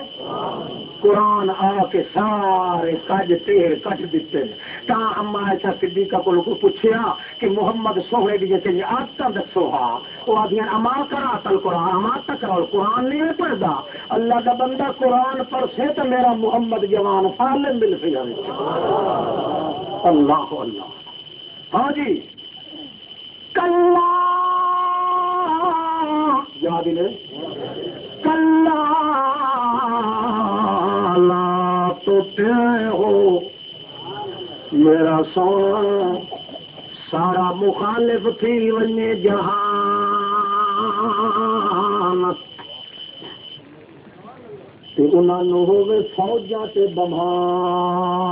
قرآن آ کے سارے کج تیر کٹ دیتے تا اما ایسا صدیقہ کو پوچھیا کہ محمد سوہے دی جیسے آتا دسو ہاں وہ آدھی اما کرا تل قرآن اما تک قرآن نہیں پڑھتا اللہ کا بندہ قرآن پر سے تو میرا محمد جوان فالم مل سی اللہ اللہ ہاں جی کلا یاد لے کلا لا توتے ہو میرا سونا سارا مخالف تھی ونے جہان تے انہاں نو ہوے فوجاں تے بمہار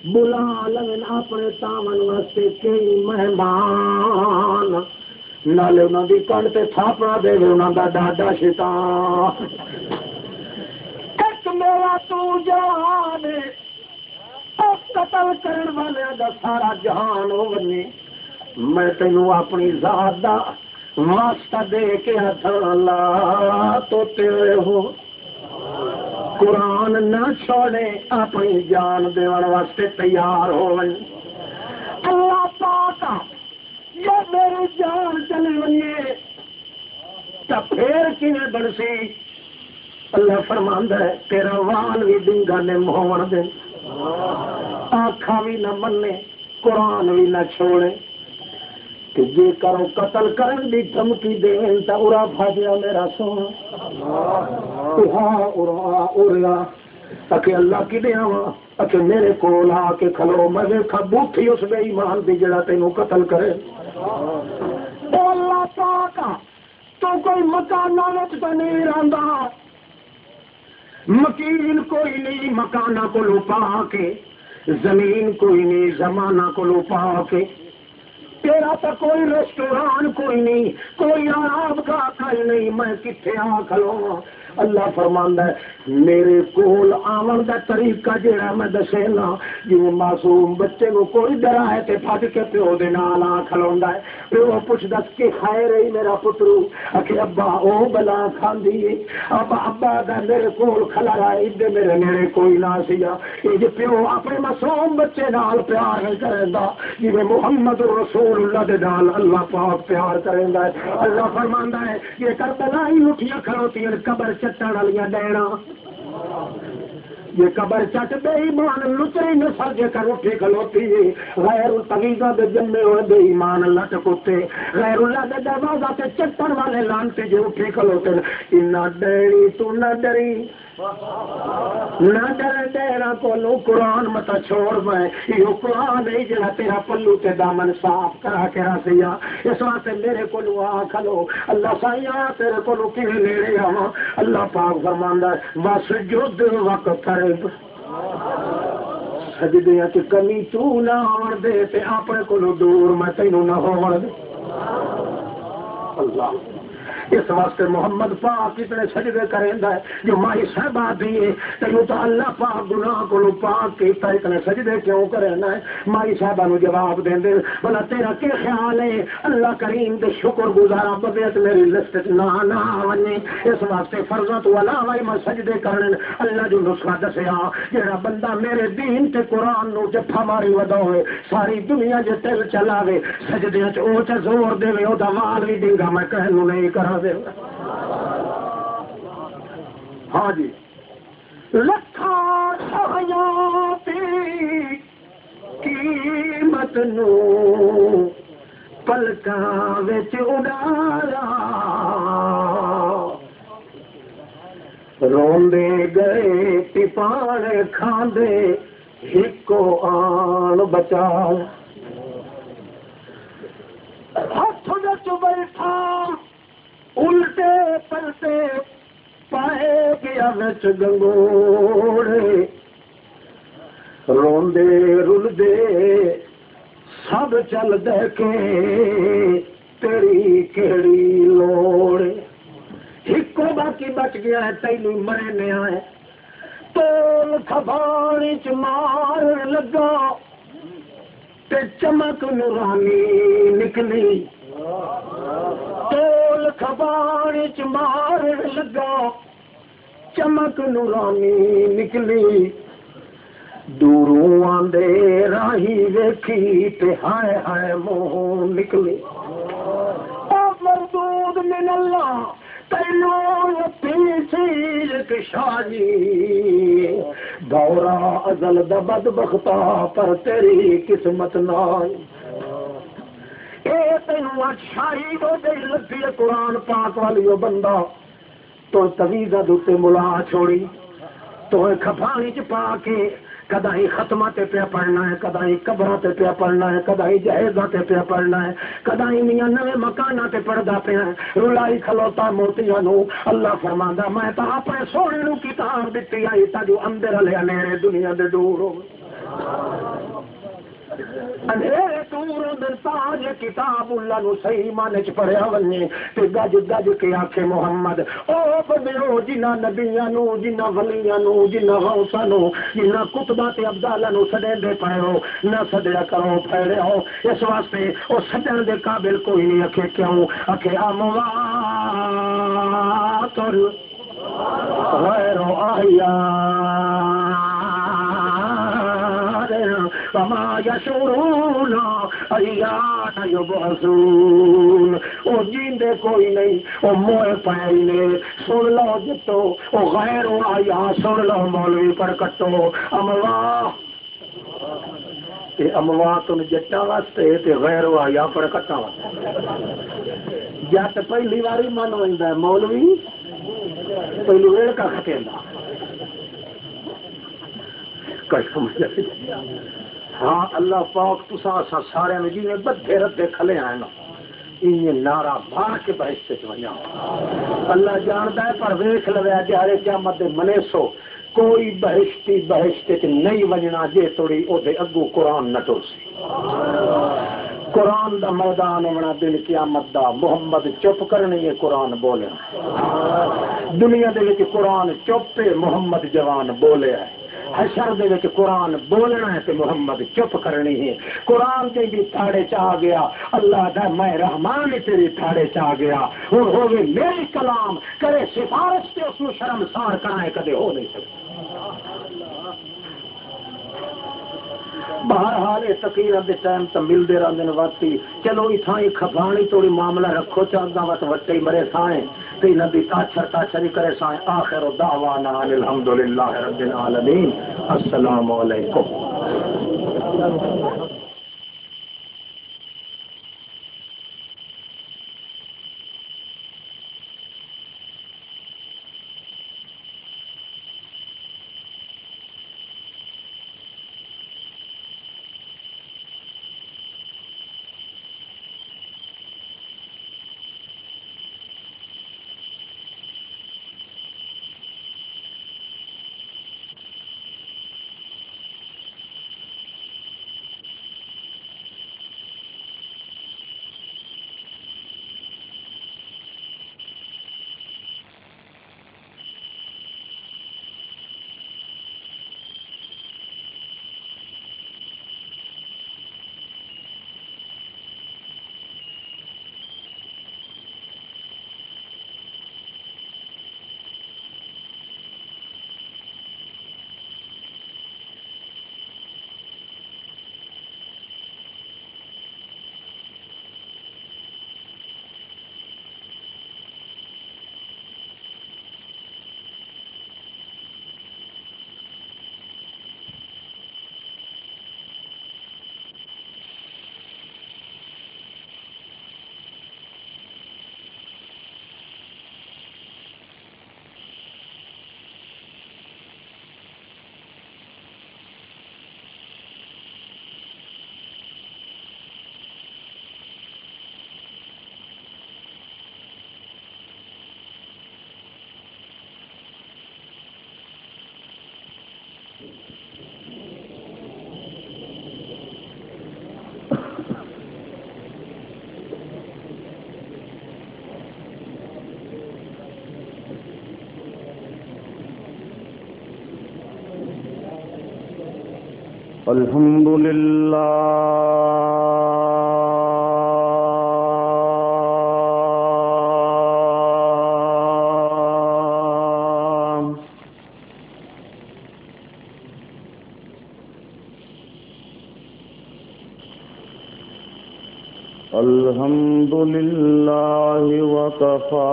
بلا لگن اپنے تاون واسطے کئی مہمان نالے انہاں دی کن تے تھاپڑا دے انہاں دا ڈاڈا شیطان ایک میرا تو جان قتل کرن والے دا سارا جہان ہو بنے میں تینوں اپنی ذات دا واسطہ دے کے ہاتھ لا تو تیرے ہو قرآن نہ چھوڑے اپنی جان دیون واسطے تیار ہو اللہ پاک یہ میری جان چلی بنیے تو پھر کیویں بنسی اللہ فرماندا ہے تیرا وال بھی ڈنگا نے مہون دے آنکھاں بھی نہ منے قرآن بھی نہ چھوڑے کہ جے کرو قتل کرن دی دھمکی دین تا اڑا بھاجیا میرا سونا ہاں اڑا اکے اللہ کی دیا اکے میرے کول آ کے کھلو میں ویکھا بوٹھی اس بے ایمان دی جڑا تینوں قتل کرے اے اللہ پاک تو کوئی مکانہ وچ تے نہیں رہندا مکین کوئی نہیں مکانہ کو لپا کے زمین کوئی نہیں زمانہ کو لپا کے تیرا تو کوئی ریسٹوران کوئی نہیں کوئی آرام کا کوئی نہیں میں کتنے آ کھلو اللہ فرماندا ہے میرے کول آون دا طریقہ جڑا میں دسے نا، جویں معصوم بچے کو کوئی ڈرائے تے بھج کے پیو دے نال آ کھلوندا ہے، پیو پوچھدا کہ خیر ہے میرا پترو، کہ ابا او بلا کھاندی ہے، ابا دا میرے کول کھلا رہا ہے، میرے نیڑے کوئی نہ سیا۔ یہ جو پیو اپنے معصوم بچے نال پیار نہیں کریندا جویں محمد رسول اللہ دے نال اللہ پاک پیار کریندا ہے۔ اللہ فرماندا ہے یہ کربلا ہی اٹھیاں کھڑوتی قبر چٹن والیاں ڈینا، یہ قبر چٹ بے ایمان لچری نسل جے کر اٹھی کھلوتی ہے، غیر الطریقہ دے جمے ہوئے بے ایمان لٹ کتے، غیر اللہ دے دروازہ تے چٹن والے لانتے جے اٹھی کھلوتے، انہاں ڈیڑی تو نہ ڈری نہ ڈر تیرا کولو قرآن مت چھوڑ میں، یہ قرآن ہے جڑا تیرا پلو تے دامن صاف کرا کے رکھیا، اس واسطے میرے کولو آ کھلو۔ اللہ سائیاں تیرے کولو کیویں نیڑے آواں؟ اللہ پاک فرماندا ہے وسجد وقترب، سجدے تے کمی تو نہ آن دے تے اپنے کولو دور میں تینوں نہ ہون دے۔ اللہ اس واسطے محمد پاک کتنے سجدے کریندا ہے، جو مائی صاحبہ دیے تینوں تو اللہ پاک گناہ کو پاک کیتا، اتنے سجدے کیوں کرنا ہے؟ مائی صاحبہ نو جواب دیں دے بلا تیرا کیا خیال ہے اللہ کریم دے شکر گزارا بغیر میری لسٹ نہ ونے، اس واسطے فرضاں تو علاوہ میں سجدے کرن اللہ جو نسخہ دسیا، جڑا بندہ میرے دین تے قرآن نو جفا ماری ودا ہوئے ساری دنیا جے دل چلاوے سجدے چ او تے زور دے او دا مال بھی دینگا میں کہن نو نہیں کرا دے۔ ہاں جی لکھا شہیاتی قیمت نو پلکاں وچ اڈایا، روندے گئے ٹپانے کھاندے ہکو آن بچاؤ، ہاتھ وچ بیٹھا الٹے پلٹے پائے گیا وچ گنگوڑے، روندے رلدے سب چل دے کے تیری کیڑی لوڑ، ہکو باقی بچ گیا ہے تینوں مرنے آئے، تول کھبانی چ مار لگا تے چمک نورانی نکلی، تول کھبانی چ مار لگا چمک نورانی نکلی، دوروں آندے راہی ویکھی تے ہائے ہائے منہ نکلی، او مردود من اللہ تینوں پیچھے شاہی دورہ ازل دا بدبختہ پر تیری قسمت نائی، اے تینوں شاہی دو دے لگی قرآن پاک والی او بندہ تو تویزہ دوتے ملا چھوڑی تو کھپانی چ پا کے کدائی ختمہ تے پیا پڑھنا ہے، کدائی قبرہ تے پیا پڑھنا ہے، کدائی جہیزہ تے پیا پڑھنا ہے، کدائی میاں نوے مکانہ تے پڑھدا پیا ہے، رلائی کھلوتا موتیاں نو۔ اللہ فرماندا میں تا اپنے سونے نو کتاب دتی آئی تا جو اندر والے انیرے دنیا دے دور ہو، اندھیرے دور اندر تاج کتاب اللہ نو صحیح معنی چ پڑھیا ونجے تے گج گج کے آکھے محمد او بندیو جنہ نبیاں نو جنہ ولیاں نو جنہ غوثاں نو جنہ کتبہ تے ابدالاں نو سدے دے پئے ہو نہ سدیا کرو پھیڑے ہو، اس واسطے او سجن دے قابل کوئی نہیں، آکھے کیوں؟ آکھے اموات غیر احیاء وما یشعرون ایان یبعثون، او جیندے کوئی نہیں، او موئے پائے نے، سن لو جتو او غیر احیاء، سن لو مولوی پر کٹو اموات، تے اموات جٹاں واسطے تے غیر احیاء پر کٹاں واسطے۔ جٹ پہلی واری من ویندا ہے، مولوی پہلو ایڑ کا کھٹیندا ہاں اللہ پاک تساں سارے میں جی بدھے ردے کھلے آئے نا یہ نعرہ مار کے بہشت چوئیاں اللہ جانتا ہے، پر ویکھ لویا جہارے قیامت دے منے سو کوئی بہشتی بہشت نہیں ونجنا جے توڑی او دے اگو قرآن نہ ٹر سی۔ قرآن دا میدان ہونا دن قیامت دا محمد چپ کرنی ہے قرآن بولنا دنیا دے وچ قرآن چپ ہے محمد جوان بولے ہے حشر دے وچ قرآن بولنا ہے تے محمد چپ کرنی ہے قرآن تے بھی تھاڑے چ آ گیا اللہ دا میں رحمان تیری تھاڑے چ آ گیا ہن ہوے میری کلام کرے سفارش تے اس نو شرمسار کرائے کدے ہو نہیں سکتا بہرحال تقریر دے ٹائم تو ملتے رہتے ہیں وقتی چلو اتھائی کھپانی تھوڑی معاملہ رکھو چاہتا وقت وٹے مرے سائیں تے نبی تاچر ہی کرے سائیں آخر دعوانا الحمدللہ رب العالمین السلام علیکم الحمد للہ الحمد للہ وکفی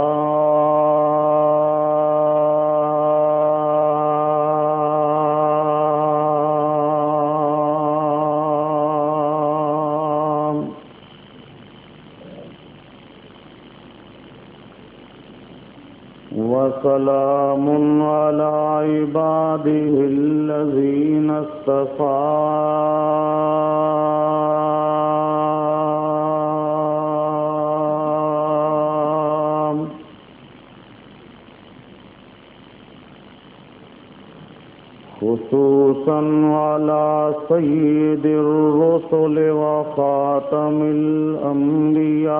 وسلام على عباده الذين اصطفى خصوصا على سيد الرسل وخاتم الأنبياء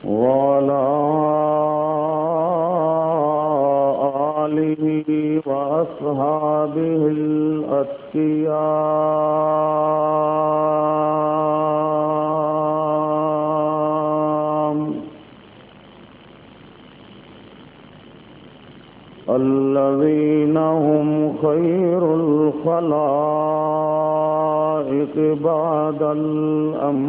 وعلى آله وأصحابه الأتقياء الذين هم خير الخلائق بعد الأنبياء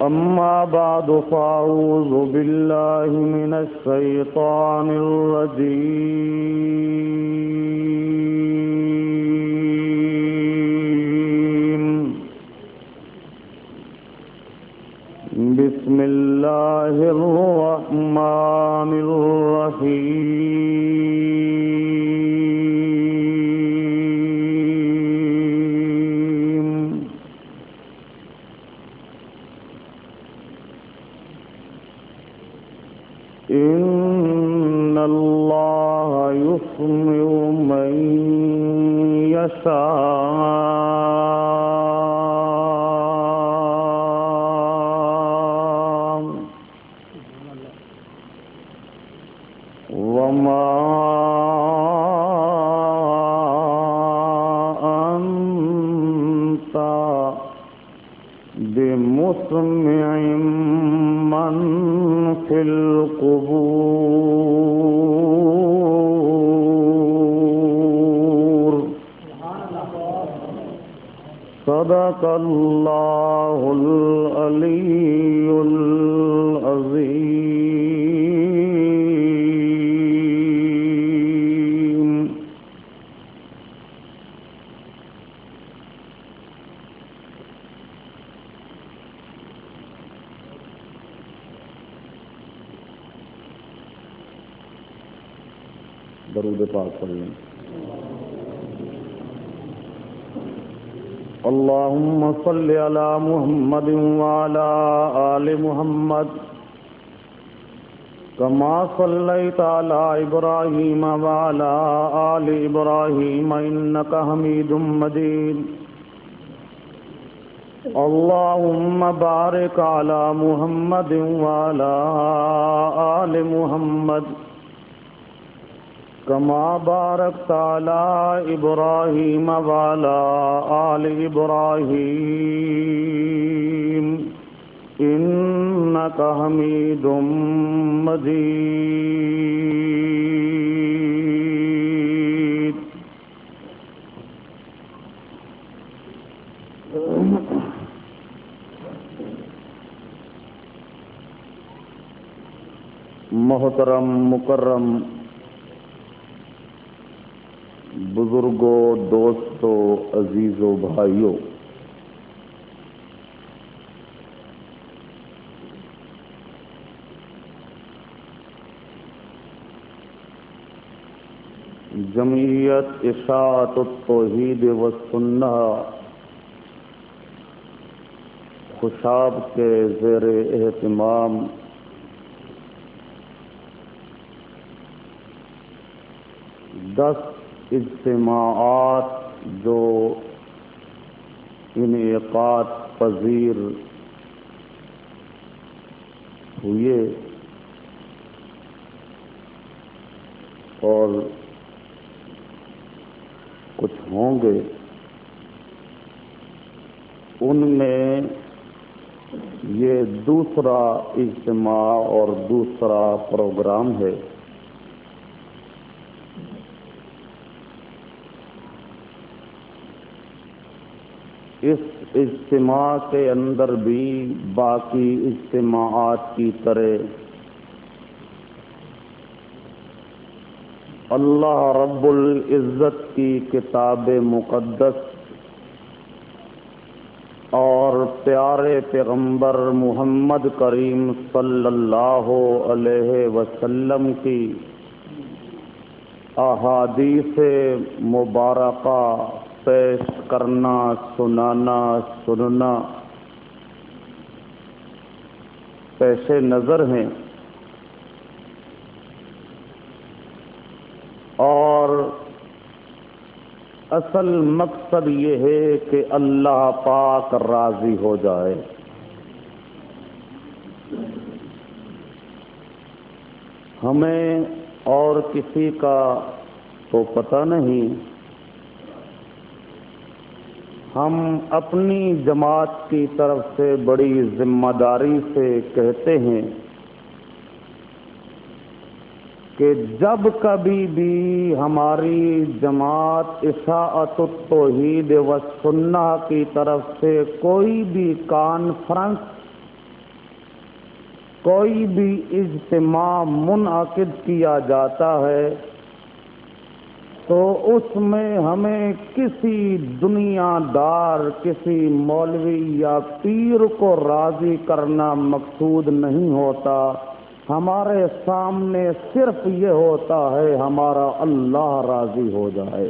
أما بعد فأعوذ بالله من الشيطان الرجيم بسم الله الرحمن الرحيم إن الله يسمع من يشاء وما أنت بمسمع من في القبور صدق الله العلي العظيم. درود پاک پڑھ لیں. اللهم صل على محمد وعلى آل محمد كما صليت على إبراهيم وعلى آل إبراهيم إنك حميد مجيد. اللهم بارك على محمد وعلى آل محمد كما باركت على إبراهيم وعلى آل إبراهيم إنك حميد مجيد. محترم مکرم بزرگوں، دوستوں، عزیزوں، بھائیوں، جمعیت اشاعت التوحید والسنہ خوشاب کے زیر اہتمام دس اجتماعات جو انعقاد پذیر ہوئے اور کچھ ہوں گے، ان میں یہ دوسرا اجتماع اور دوسرا پروگرام ہے. اس اجتماع کے اندر بھی باقی اجتماعات کی طرح اللہ رب العزت کی کتاب مقدس اور پیارے پیغمبر محمد کریم صلی اللہ علیہ وسلم کی احادیث مبارکہ پیش کرنا، سنانا، سننا پیش نظر ہیں، اور اصل مقصد یہ ہے کہ اللہ پاک راضی ہو جائے. ہمیں اور کسی کا تو پتہ نہیں، ہم اپنی جماعت کی طرف سے بڑی ذمہ داری سے کہتے ہیں کہ جب کبھی بھی ہماری جماعت اشاعت التوحید والسنہ کی طرف سے کوئی بھی کانفرنس، کوئی بھی اجتماع منعقد کیا جاتا ہے تو اس میں ہمیں کسی دنیا دار، کسی مولوی یا پیر کو راضی کرنا مقصود نہیں ہوتا. ہمارے سامنے صرف یہ ہوتا ہے ہمارا اللہ راضی ہو جائے.